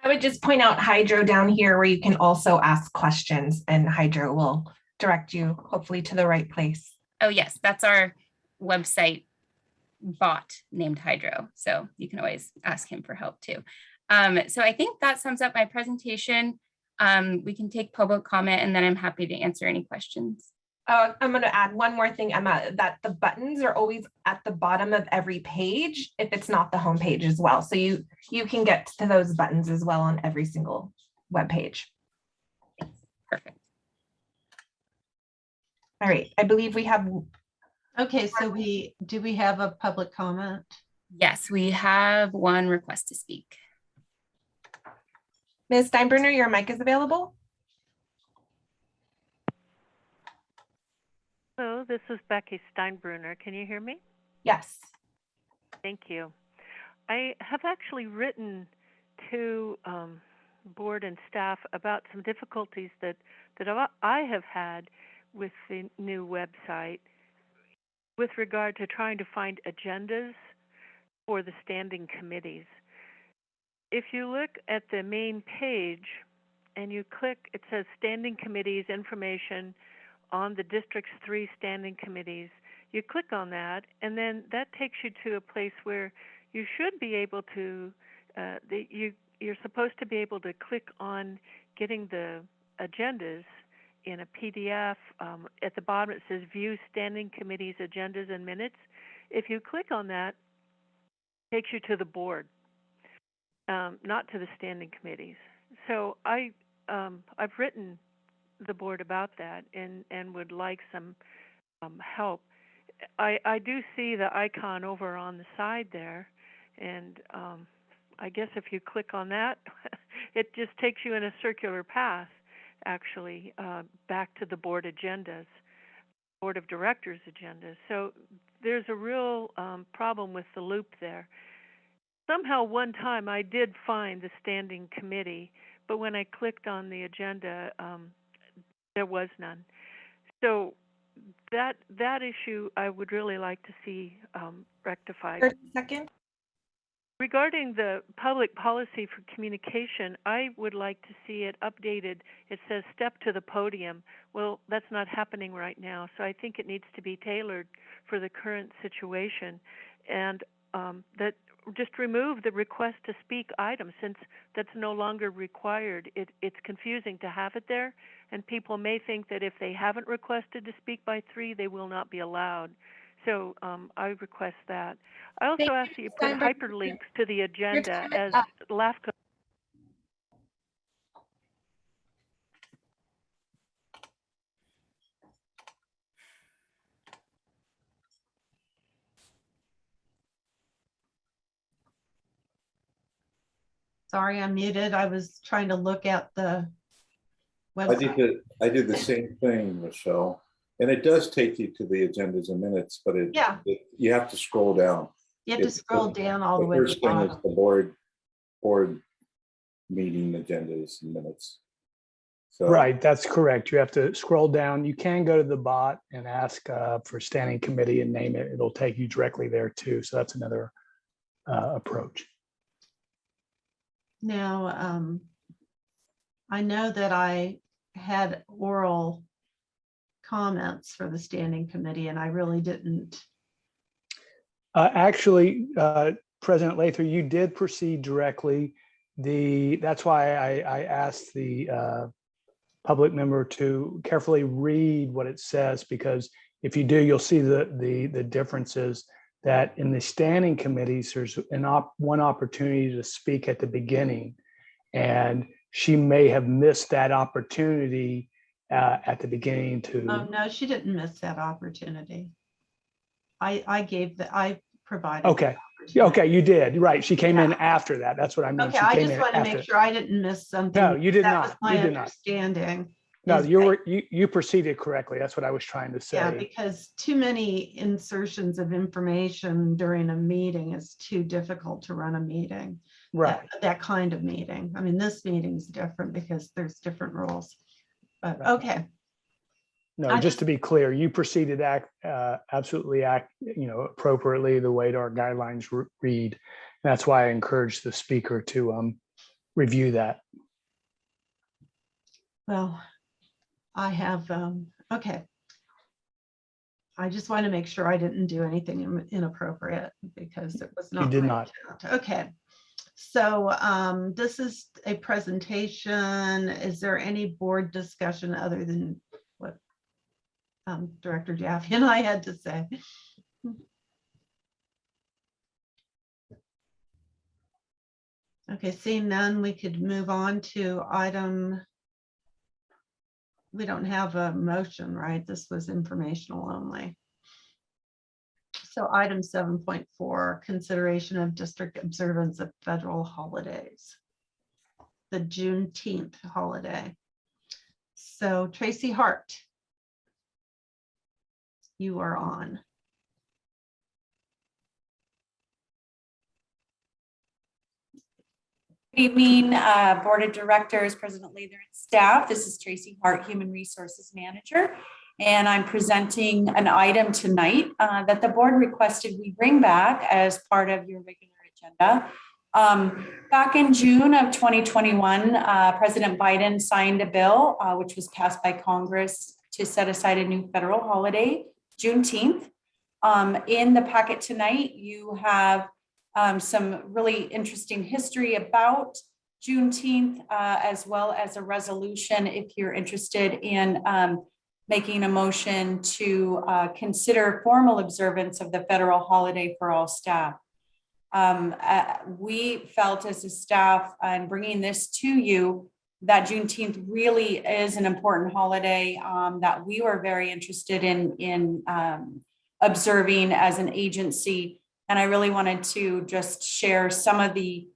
I would just point out Hydro down here where you can also ask questions, and Hydro will direct you hopefully to the right place. Oh yes, that's our website bot named Hydro. So you can always ask him for help too. So I think that sums up my presentation. We can take public comment, and then I'm happy to answer any questions. I'm going to add one more thing, Emma, that the buttons are always at the bottom of every page if it's not the home page as well. So you can get to those buttons as well on every single web page. Perfect. All right, I believe we have. Okay, so do we have a public comment? Yes, we have one request to speak. Ms. Steinbruner, your mic is available. Hello, this is Becky Steinbruner. Can you hear me? Yes. Thank you. I have actually written to board and staff about some difficulties that I have had with the new website with regard to trying to find agendas for the standing committees. If you look at the main page and you click, it says standing committees information on the district's 3 standing committees. You click on that, and then that takes you to a place where you should be able to, you're supposed to be able to click on getting the agendas in a PDF. At the bottom it says view standing committees agendas and minutes. If you click on that, it takes you to the board, not to the standing committees. So I've written the board about that and would like some help. I do see the icon over on the side there, and I guess if you click on that, it just takes you in a circular path, actually, back to the board agendas, board of directors agendas. So there's a real problem with the loop there. Somehow one time I did find the standing committee, but when I clicked on the agenda, there was none. So that issue I would really like to see rectified. 30 seconds. Regarding the public policy for communication, I would like to see it updated. It says step to the podium. Well, that's not happening right now, so I think it needs to be tailored for the current situation. And that just remove the request to speak item, since that's no longer required. It's confusing to have it there, and people may think that if they haven't requested to speak by 3, they will not be allowed. So I request that. I also Thank ask that you put Steinberg. hyperlinks to the agenda time is as up. LAFCO. Sorry, I'm muted. I was trying to look at the website. I did the same thing, Michelle. And it does take you to the agendas and minutes, but you have to scroll down. You have to scroll down all the way to the First thing is bottom. the board meeting agendas and minutes. So, Right, that's correct. You have to scroll down. You can go to the bot and ask for standing committee and name it. It'll take you directly there too. So that's another approach. Now, I know that I had oral comments for the standing committee, and I really didn't. Actually, President Lather, you did proceed directly. That's why I asked the public member to carefully read what it says, because if you do, you'll see the differences that in the standing committees, there's one opportunity to speak at the beginning, and she may have missed that opportunity at the beginning to. Oh, no, she didn't miss that opportunity. I provided. Okay. Okay, you did. Right. She came in after that. That's what I mean. Okay, She I came just in want to after. make sure I didn't miss something. No, you did That not. was my You did not. understanding. No, is you proceeded correctly. That's what I was trying to say. Yeah, because too many insertions of information during a meeting is too difficult to run a meeting. Right. That kind of meeting. I mean, this meeting is different because there's different rules. But Right. okay. No, just to be clear, you proceeded absolutely appropriately the way our guidelines read. That's why I encourage the speaker to review that. Well, I have, okay. I just want to make sure I didn't do anything inappropriate because it was not. You did my not. intent. Okay. So this is a presentation. Is there any board discussion other than what Director Jaffe and I had to say? Okay, seeing none, we could move on to item. We don't have a motion, right? This was informational only. So item 7.4, consideration of district observance of federal holidays. The Juneteenth holiday. So Tracy Hart, you are on. Good evening, Board of Directors, President Lather, and staff. This is Tracy Hart, Human Resources Manager, and I'm presenting an item tonight that the board requested we bring back as part of your regular agenda. Back in June of 2021, President Biden signed a bill which was passed by Congress to set aside a new federal holiday, Juneteenth. In the packet tonight, you have some really interesting history about Juneteenth, as well as a resolution if you're interested in making a motion to consider formal observance of the federal holiday for all staff. We felt as a staff and bringing this to you that Juneteenth really is an important holiday that we were very interested in observing as an agency. And I really wanted to just share some of the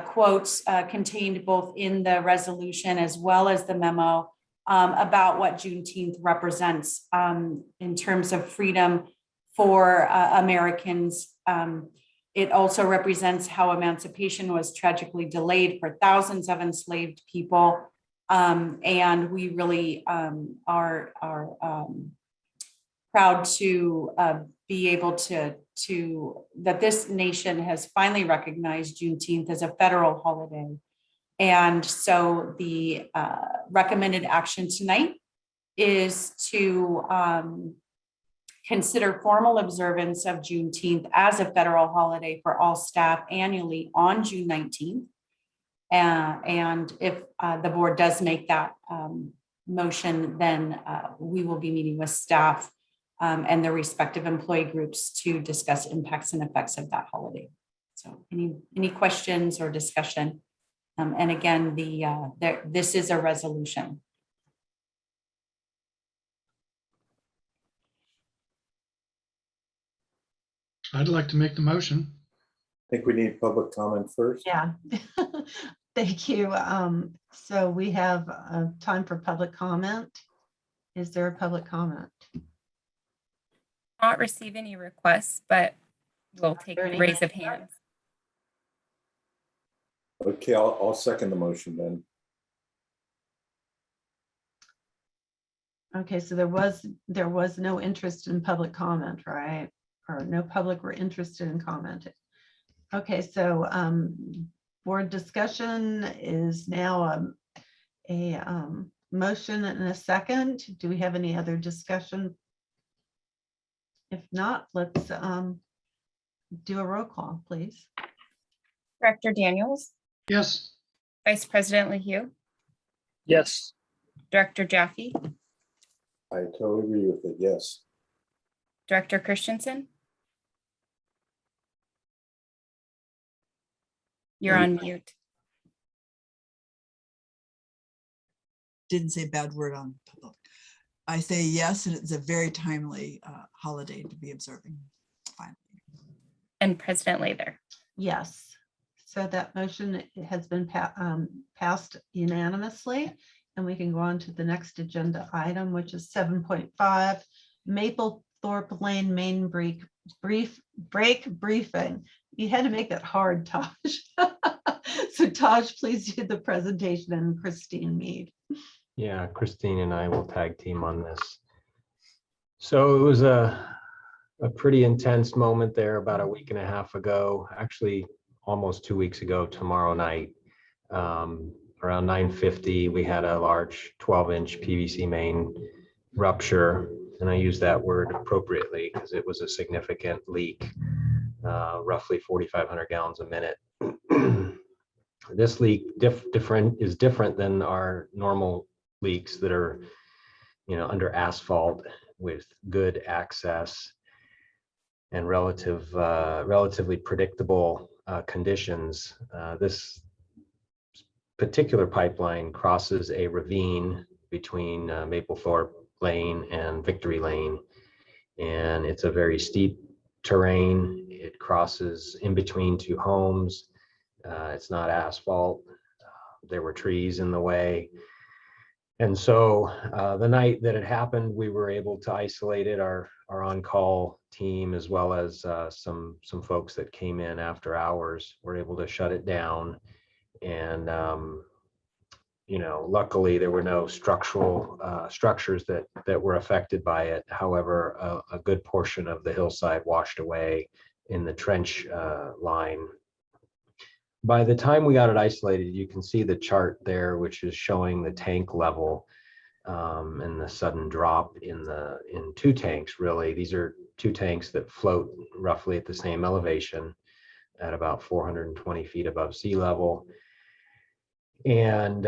quotes contained both in the resolution as well as the memo about what Juneteenth represents in terms of freedom for Americans. It also represents how emancipation was tragically delayed for thousands of enslaved people. And we really are proud to be able to that this nation has finally recognized Juneteenth as a federal holiday. And so the recommended action tonight is to consider formal observance of Juneteenth as a federal holiday for all staff annually on June 19th. And if the board does make that motion, then we will be meeting with staff and their respective employee groups to discuss impacts and effects of that holiday. So any questions or discussion? And again, this is a resolution. I'd like to make the motion. I think we need public comment first. Yeah. Thank you. So we have time for public comment. Is there a public comment? Not receive any requests, but we'll take there the any raise of hands? hands. Okay, I'll second the motion then. Okay, so there was no interest in public comment, right? Or no public were interested in commenting. Okay, so board discussion is now a motion and a second. Do we have any other discussion? If not, let's do a roll call, please. Director Daniels, Yes. Vice President LaHue, Yes. Director Jaffe, I totally agree with it, yes. Director Christensen. You're on mute. Didn't say a bad word on public. I say yes, and it's a very timely holiday to be observing. Finally. And President Lather. Yes. So that motion has been passed unanimously, and we can go on to the next agenda item, which is 7.5, Maplethorpe Lane Main break briefing. You had to make that hard, Taj. So Taj, please do the presentation, and Christine Mead. Yeah, Christine and I will tag team on this. So it was a pretty intense moment there about a week and a half ago, actually almost 2 weeks ago tomorrow night. Around 9:50, we had a large 12-inch PVC main rupture, and I use that word appropriately because it was a significant leak, roughly 4,500 gallons a minute. This leak is different than our normal leaks that are, under asphalt with good access and relatively predictable conditions. This particular pipeline crosses a ravine between Maplethorpe Lane and Victory Lane, and it's a very steep terrain. It crosses in between two homes. It's not asphalt. There were trees in the way. And so the night that it happened, we were able to isolate it. Our on-call team, as well as some folks that came in after hours, were able to shut it down. And luckily there were no structures that were affected by it. However, a good portion of the hillside washed away in the trench line. By the time we got it isolated, you can see the chart there, which is showing the tank level and the sudden drop in two tanks. Really, these are two tanks that float roughly at the same elevation at about 420 feet above sea level. And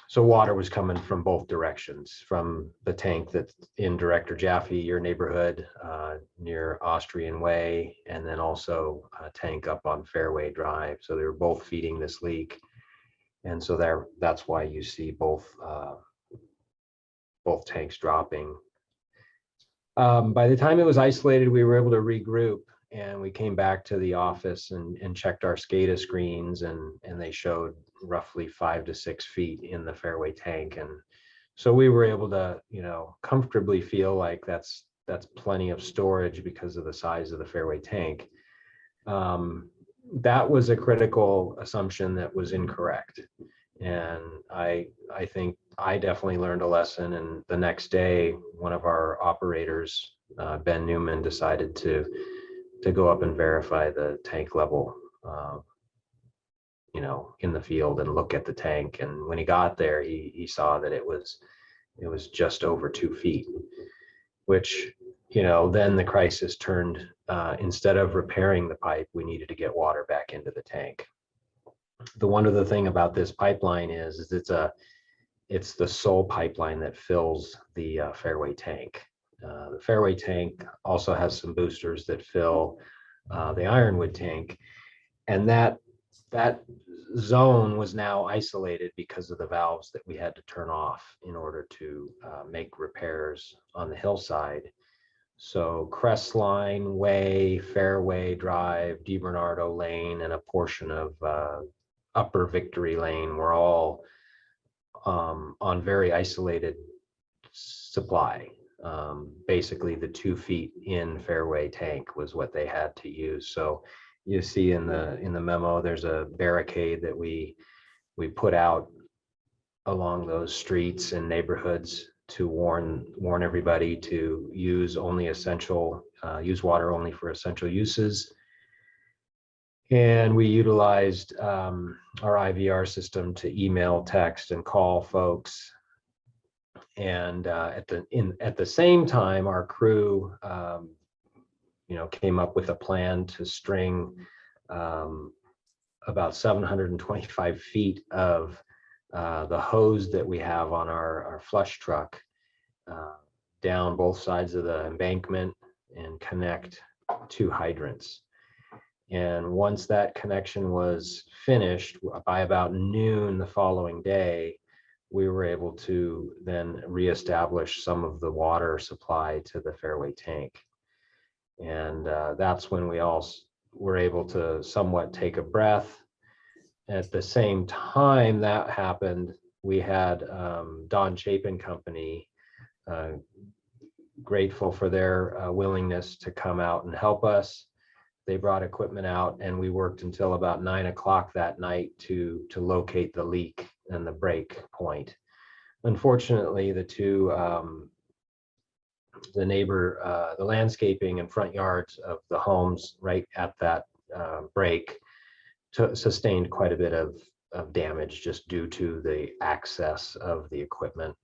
so water was coming from both directions, from the tank that's in Director Jaffe, your neighborhood near Austrian Way, and then also a tank up on Fairway Drive. So they were both feeding this leak. And so that's why you see both tanks dropping. By the time it was isolated, we were able to regroup, and we came back to the office and checked our SCADA screens, and they showed roughly 5 to 6 feet in the Fairway tank. And so we were able to, comfortably feel like that's plenty of storage because of the size of the Fairway tank. That was a critical assumption that was incorrect. And I think I definitely learned a lesson. And the next day, one of our operators, Ben Newman, decided to go up and verify the tank level, in the field and look at the tank. And when he got there, he saw that it was just over 2 feet, which, then the crisis turned, instead of repairing the pipe, we needed to get water back into the tank. The wonderful thing about this pipeline is it's the sole pipeline that fills the fairway tank. The fairway tank also has some boosters that fill the ironwood tank, and that zone was now isolated because of the valves that we had to turn off in order to make repairs on the hillside. So Crestline Way, Fairway Drive, DiBernardo Lane, and a portion of Upper Victory Lane were all on very isolated supply. Basically, the 2 feet in fairway tank was what they had to use. So you see in the memo, there's a barricade that we put out along those streets and neighborhoods to warn everybody to use water only for essential uses. And we utilized our IVR system to email, text, and call folks. And at the same time, our crew, came up with a plan to string about 725 feet of the hose that we have on our flush truck down both sides of the embankment and connect 2 hydrants. And once that connection was finished, by about noon the following day, we were able to then reestablish some of the water supply to the fairway tank. And that's when we all were able to somewhat take a breath. At the same time that happened, we had Don Chapin Company, grateful for their willingness to come out and help us. They brought equipment out, and we worked until about 9 o'clock that night to locate the leak and the break point. Unfortunately, the landscaping and front yards of the homes right at that break sustained quite a bit of damage just due to the access of the equipment.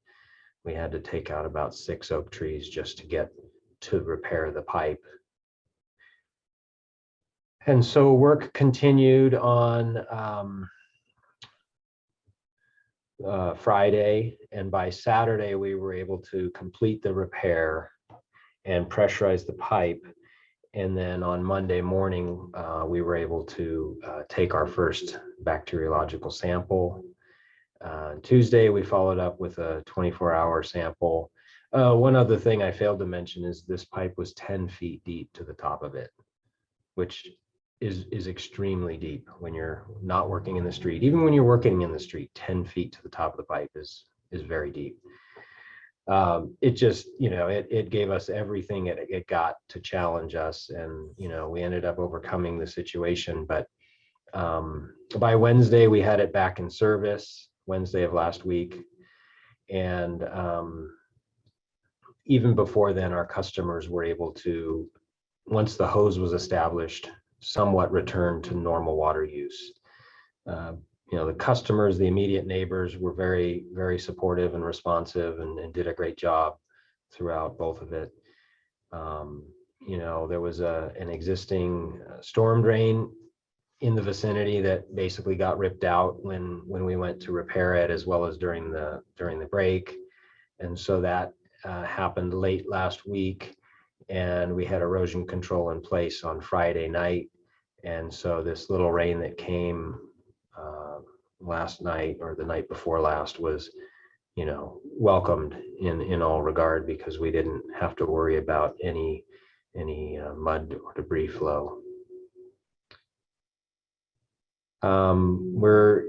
We had to take out about 6 oak trees just to get to repair the pipe. And so work continued on Friday, and by Saturday we were able to complete the repair and pressurize the pipe. And then on Monday morning, we were able to take our first bacteriological sample. Tuesday, we followed up with a 24-hour sample. One other thing I failed to mention is this pipe was 10 feet deep to the top of it, which is extremely deep when you're not working in the street. Even when you're working in the street, 10 feet to the top of the pipe is very deep. It just, it gave us everything it got to challenge us. And, we ended up overcoming the situation. But by Wednesday, we had it back in service, Wednesday of last week. And even before then, our customers were able to, once the hose was established, somewhat return to normal water use. The customers, the immediate neighbors were very, very supportive and responsive and did a great job throughout both of it. There was an existing storm drain in the vicinity that basically got ripped out when we went to repair it, as well as during the break. And so that happened late last week, and we had erosion control in place on Friday night. And so this little rain that came last night or the night before last was, welcomed in all regard, because we didn't have to worry about any mud or debris flow. We're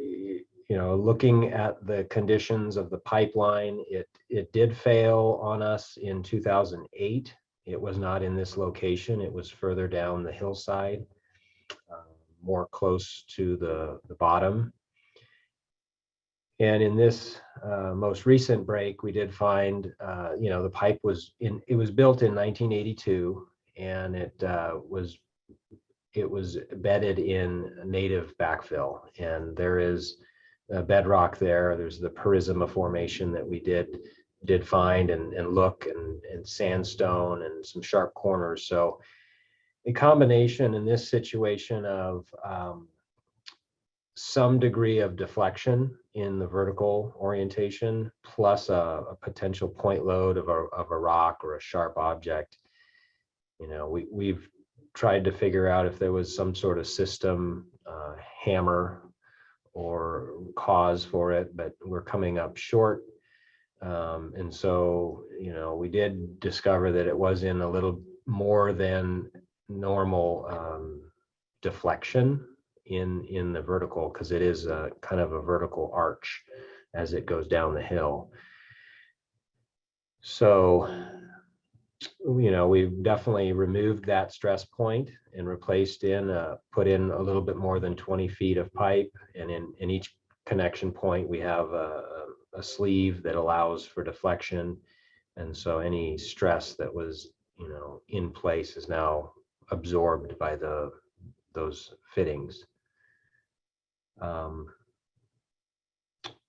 looking at the conditions of the pipeline. It did fail on us in 2008. It was not in this location. It was further down the hillside, more close to the bottom. And in this most recent break, we did find, the pipe it was built in 1982, and it was bedded in native backfill. And there is bedrock there. There's the Parisima formation that we did find and look, and sandstone and some sharp corners. So a combination in this situation of some degree of deflection in the vertical orientation, plus a potential point load of a rock or a sharp object. We've tried to figure out if there was some sort of system hammer or cause for it, but we're coming up short. And so, we did discover that it was in a little more than normal deflection in the vertical, because it is a kind of a vertical arch as it goes down the hill. So, we've definitely removed that stress point and put in a little bit more than 20 feet of pipe. And in each connection point, we have a sleeve that allows for deflection. And so any stress that was, in place is now absorbed by those fittings.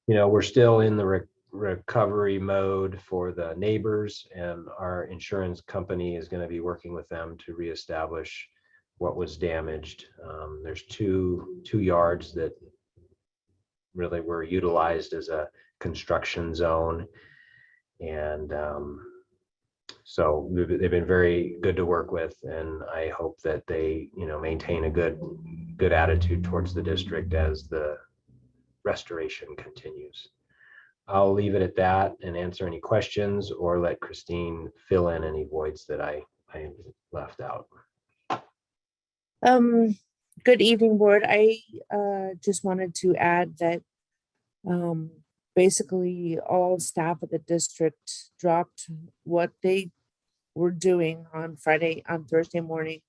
We're still in the recovery mode for the neighbors, and our insurance company is going to be working with them to reestablish what was damaged. There's two yards that really were utilized as a construction zone, and so they've been very good to work with, and I hope that they maintain a good attitude towards the district as the restoration continues. I'll leave it at that and answer any questions, or let Christine fill in any voids that I left out. Good evening, board. I just wanted to add that basically all staff at the district dropped what they were doing on Thursday morning,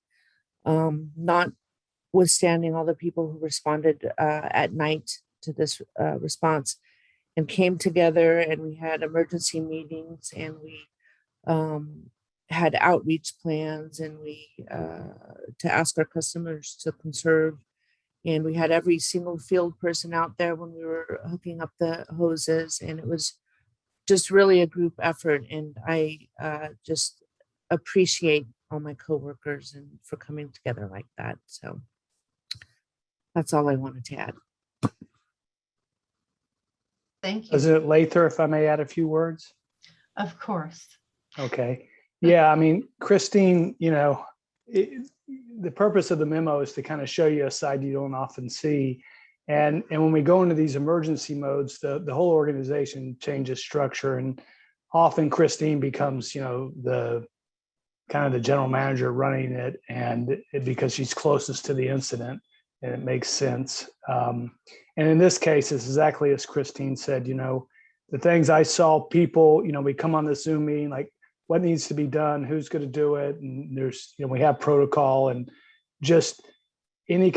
notwithstanding all the people who responded at night to this response, and came together, and we had emergency meetings, and we had outreach plans, and we to ask our customers to conserve. And we had every single field person out there when we were hooking up the hoses, and it was just really a group effort. And I just appreciate all my coworkers and for coming together like that. So that's all I wanted to add. Thank you. President Lather, if I may add a few words. Of course. Okay. Yeah, I mean, Christine, the purpose of the memo is to kind of show you a side you don't often see. And when we go into these emergency modes, the whole organization changes structure, and often Christine becomes, the kind of the general manager running it, because she's closest to the incident, and it makes sense. And in this case, it's exactly as Christine said, the things I saw people, we come on the Zoom meeting, like what needs to be done, who's going to do it. And there's, we have protocol, and just any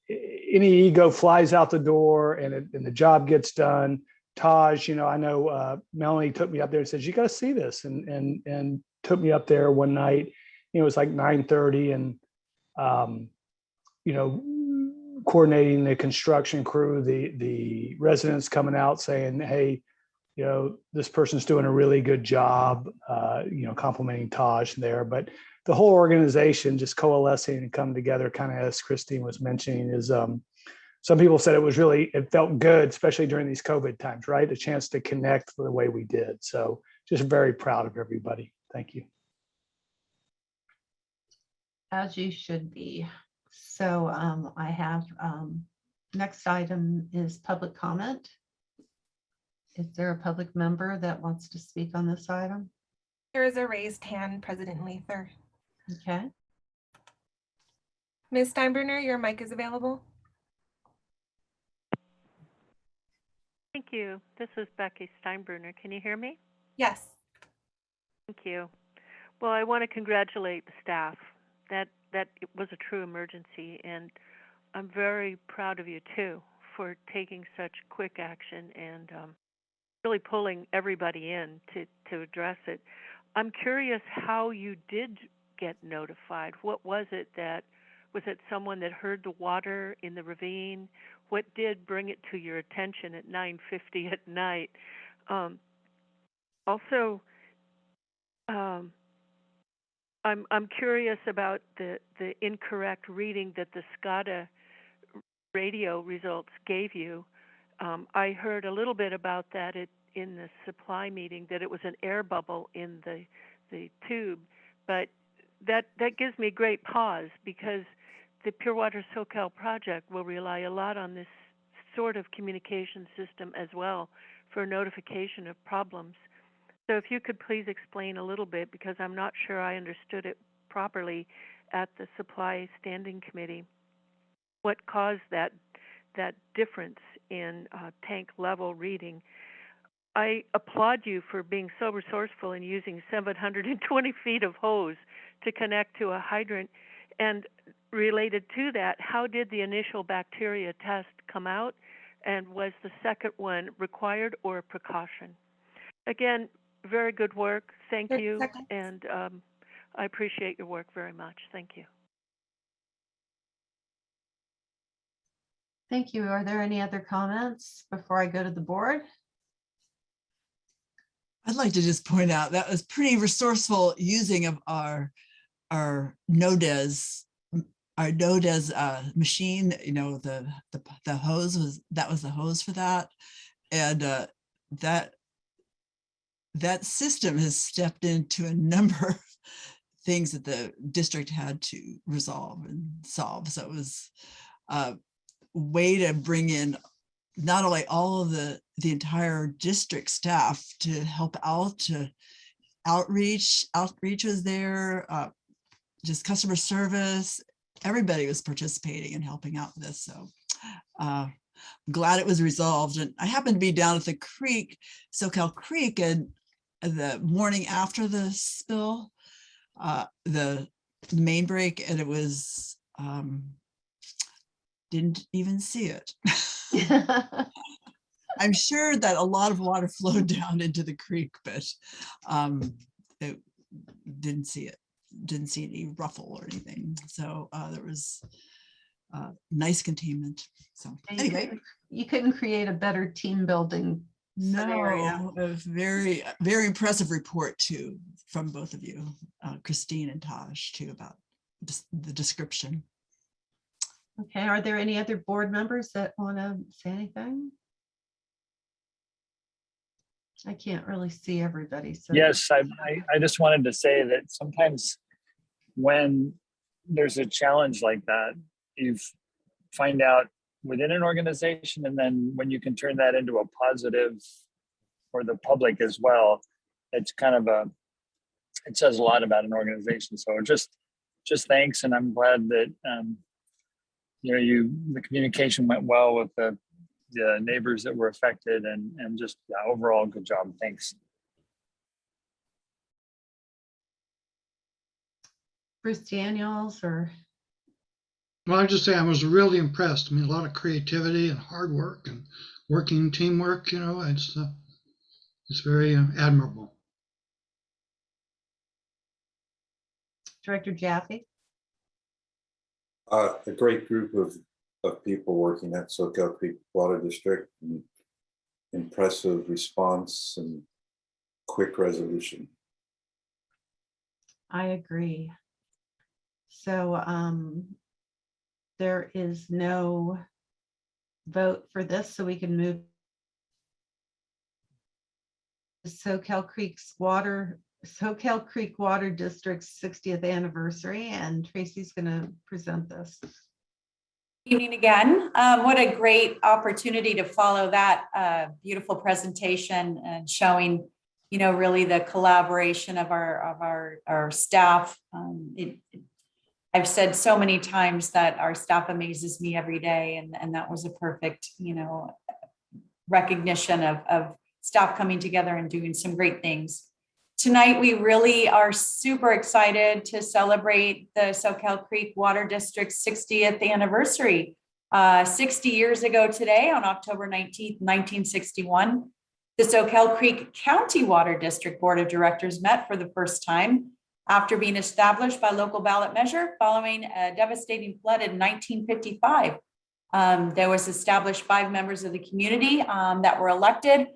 ego flies out the door, and the job gets done. Taj, I know Melanie took me up there and said, you got to see this, and took me up there one night. It was like 9:30, and coordinating the construction crew, the residents coming out saying, hey, this person's doing a really good job, complimenting Taj there. But the whole organization just coalescing and coming together, kind of as Christine was mentioning, is some people said it felt good, especially during these COVID times, right? A chance to connect the way we did. So just very proud of everybody. Thank you. As you should be. So I have, next item is public comment. Is there a public member that wants to speak on this item? There is a raised hand, President Lather. Okay. Ms. Steinbruner, your mic is available. Thank you. This is Becky Steinbruner. Can you hear me? Yes. Thank you. Well, I want to congratulate the staff. That it was a true emergency, and I'm very proud of you too for taking such quick action and really pulling everybody in to address it. I'm curious how you did get notified. What was it someone that heard the water in the ravine? What did bring it to your attention at 9:50 at night? Also, I'm curious about the incorrect reading that the SCADA radio results gave you. I heard a little bit about that in the supply meeting, that it was an air bubble in the tube, but that gives me great pause, because the Pure Water Soquel project will rely a lot on this sort of communication system as well for notification of problems. So if you could please explain a little bit, because I'm not sure I understood it properly at the Supply Standing Committee, what caused that difference in tank level reading. I applaud you for being so resourceful in using 720 feet of hose to connect to a hydrant. And related to that, how did the initial bacteria test come out? And was the second one required or a precaution? Again, very good work. Thank you. And I appreciate your work very much. Thank you. Thank you. Are there any other comments before I go to the board? I'd like to just point out that was pretty resourceful using of our NODES machine. You know, the hose was the hose for that, and that system has stepped into a number of things that the district had to resolve and solve. So it was a way to bring in not only all of the entire district staff to help out, to outreach was there, just customer service, everybody was participating and helping out with this. So I'm glad it was resolved. And I happened to be down at the creek, Soquel Creek, and the morning after the spill, the main break, and it was, didn't even see it. I'm sure that a lot of water flowed down into the creek, but it didn't see it. Didn't see any ruffle or anything. So there was nice containment. So anyway, you couldn't create a better team building scenario. No, a very, very impressive report too from both of you, Christine and Taj, too, about just the description. Okay, are there any other board members that want to say anything? I can't really see everybody. So Yes, I just wanted to say that sometimes when there's a challenge like that, you find out within an organization, and then when you can turn that into a positive for the public as well, it's kind of it says a lot about an organization. So just thanks, and I'm glad that the communication went well with the neighbors that were affected, and just overall good job. Thanks. Bruce Daniels or? Well, I just say I was really impressed. I mean, a lot of creativity and hard work and working teamwork. You know, it's very admirable. Director Jaffe? A great group of people working at Soquel Creek Water District. And impressive response and quick resolution. I agree. So there is no vote for this, so we can move to Soquel Creek Water District's 60th anniversary, and Tracy's going to present this. Evening again. What a great opportunity to follow that beautiful presentation and showing, really the collaboration of our staff. I've said so many times that our staff amazes me every day, and that was a perfect, recognition of staff coming together and doing some great things. Tonight, we really are super excited to celebrate the Soquel Creek Water District's 60th anniversary. 60 years ago today, on October 19th, 1961, the Soquel Creek County Water District Board of Directors met for the first time after being established by local ballot measure following a devastating flood in 1955. There was established 5 members of the community that were elected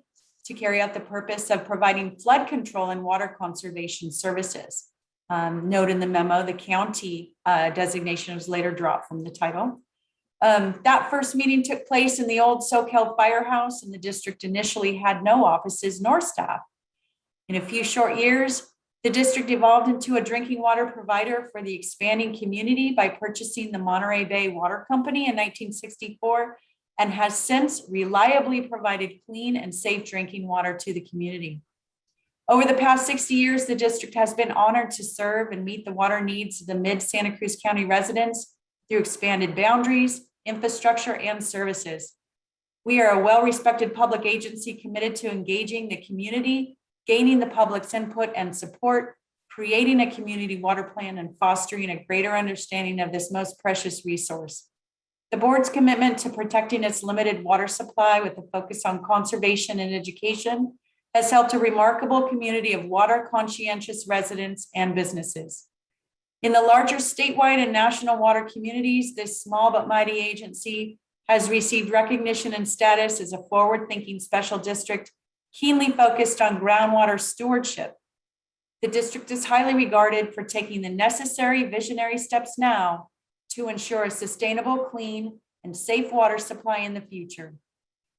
to carry out the purpose of providing flood control and water conservation services. Note in the memo, the county designation was later dropped from the title. That first meeting took place in the old Soquel Firehouse, and the district initially had no offices nor staff. In a few short years, the district evolved into a drinking water provider for the expanding community by purchasing the Monterey Bay Water Company in 1964, and has since reliably provided clean and safe drinking water to the community. Over the past 60 years, the district has been honored to serve and meet the water needs of the mid-Santa Cruz County residents through expanded boundaries, infrastructure, and services. We are a well-respected public agency committed to engaging the community, gaining the public's input and support, creating a community water plan, and fostering a greater understanding of this most precious resource. The board's commitment to protecting its limited water supply with a focus on conservation and education has helped a remarkable community of water conscientious residents and businesses. In the larger statewide and national water communities, this small but mighty agency has received recognition and status as a forward-thinking special district keenly focused on groundwater stewardship. The district is highly regarded for taking the necessary visionary steps now to ensure a sustainable, clean, and safe water supply in the future.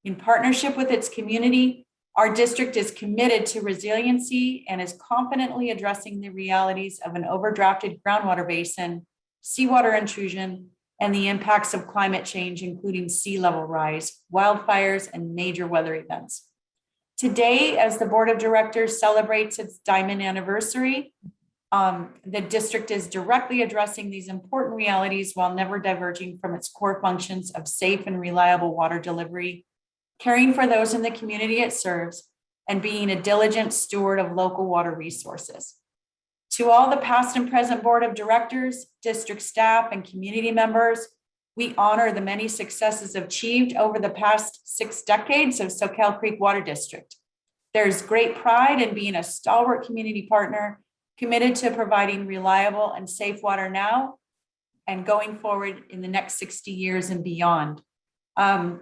In partnership with its community, our district is committed to resiliency and is confidently addressing the realities of an overdrafted groundwater basin, seawater intrusion, and the impacts of climate change, including sea level rise, wildfires, and major weather events. Today, as the board of directors celebrates its diamond anniversary, the district is directly addressing these important realities while never diverging from its core functions of safe and reliable water delivery, caring for those in the community it serves, and being a diligent steward of local water resources. To all the past and present board of directors, district staff, and community members, we honor the many successes achieved over the past 6 decades of Soquel Creek Water District. There's great pride in being a stalwart community partner committed to providing reliable and safe water now and going forward in the next 60 years and beyond.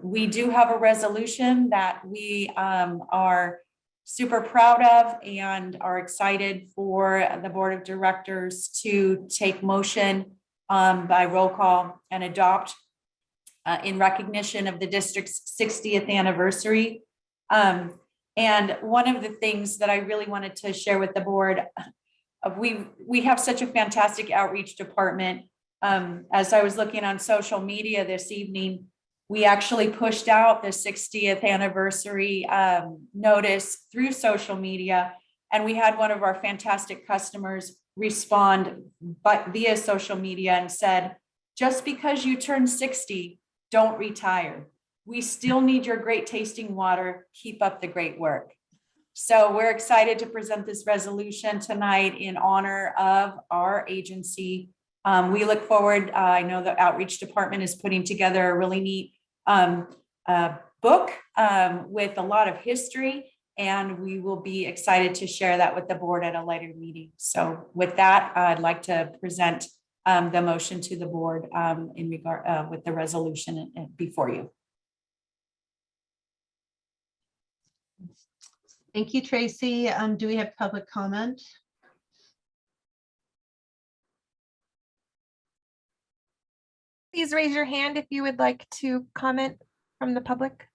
We do have a resolution that we are super proud of and are excited for the board of directors to take motion by roll call and adopt in recognition of the district's 60th anniversary. And one of the things that I really wanted to share with the board, we have such a fantastic outreach department. As I was looking on social media this evening, we actually pushed out the 60th anniversary notice through social media. And we had one of our fantastic customers respond but via social media and said, just because you turned 60, don't retire. We still need your great tasting water. Keep up the great work. So we're excited to present this resolution tonight in honor of our agency. We look forward, I know the outreach department is putting together a really neat book with a lot of history, and we will be excited to share that with the board at a later meeting. So with that, I'd like to present the motion to the board in regard with the resolution before you. Thank you, Tracy. Do we have public comment? Please raise your hand if you would like to comment from the public.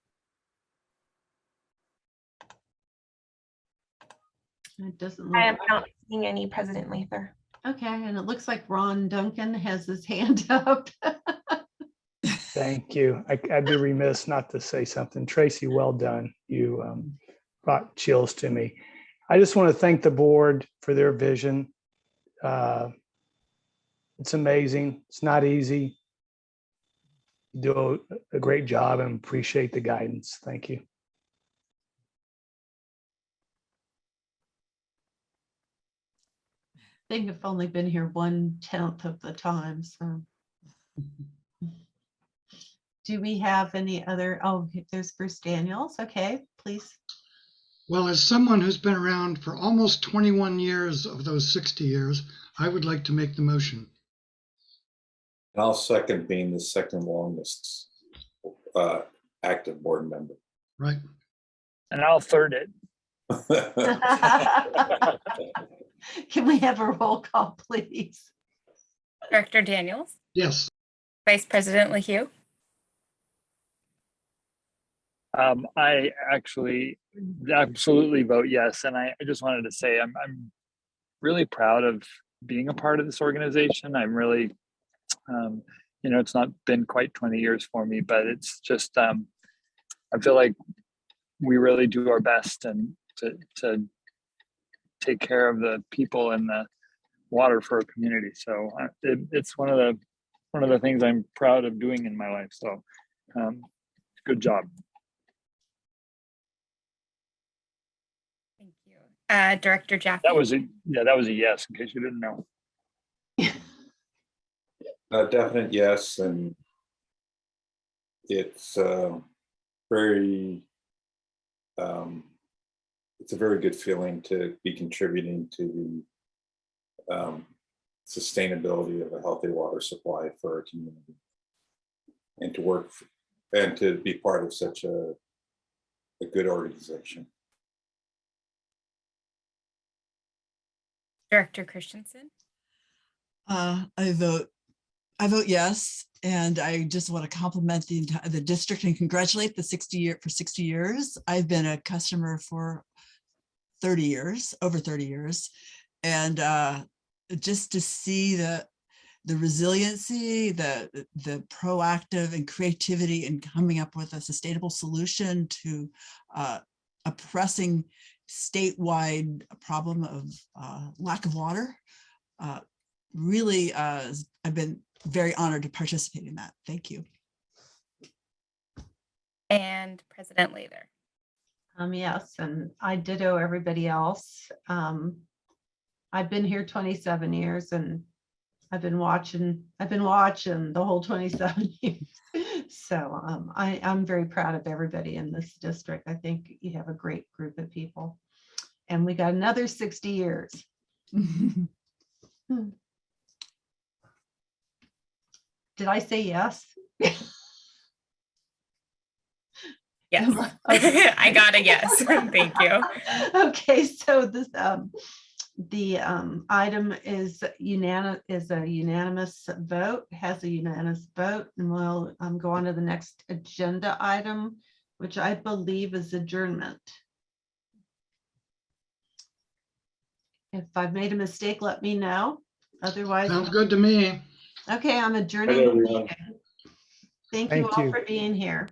It doesn't I look. am not seeing any, President Lather. Okay, and it looks like Ron Duncan has his hand up. Thank you. I'd be remiss not to say something. Tracy, well done. You brought chills to me. I just want to thank the board for their vision. It's amazing. It's not easy. You do a great job and appreciate the guidance. Thank you. I think I've only been here 1/10 of the time, so. Do we have any other? Oh, there's Bruce Daniels. Okay, please. Well, as someone who's been around for almost 21 years of those 60 years, I would like to make the motion. And I'll second being the second longest active board member. Right. And I'll third it. Can we have a roll call, please? Director Daniels, Yes. Vice President LaHue, I actually absolutely vote yes. And I just wanted to say I'm really proud of being a part of this organization. I'm really, it's not been quite 20 years for me, but it's just, I feel like we really do our best and to take care of the people and the water for our community. So it's one of the things I'm proud of doing in my life. So good job. thank you. Director Jaffe. That was a yes, in case you didn't know. A definite yes, and it's very it's a very good feeling to be contributing to the sustainability of a healthy water supply for our community, and to work and to be part of such a good organization. Director Christensen. I vote yes, and I just want to compliment the district and congratulate the 60 years. I've been a customer for 30 years, over 30 years, and just to see the resiliency, the proactive and creativity in coming up with a sustainable solution to a pressing statewide problem of lack of water. Really, I've been very honored to participate in that. Thank you. And President Lather. Yes, and I ditto everybody else. I've been here 27 years and I've been watching the whole 27 years. So I'm very proud of everybody in this district. I think you have a great group of people. And we got another 60 years. Did I say yes? Yes. I got a yes. Thank you. Okay, so this the item is a unanimous vote, has a unanimous vote, and we'll go on to the next agenda item, which I believe is adjournment. If I've made a mistake, let me know. Otherwise, Sounds good to me. okay, I'm adjourning. Hello, the everyone. meeting. Thank you Thank all you. for being here.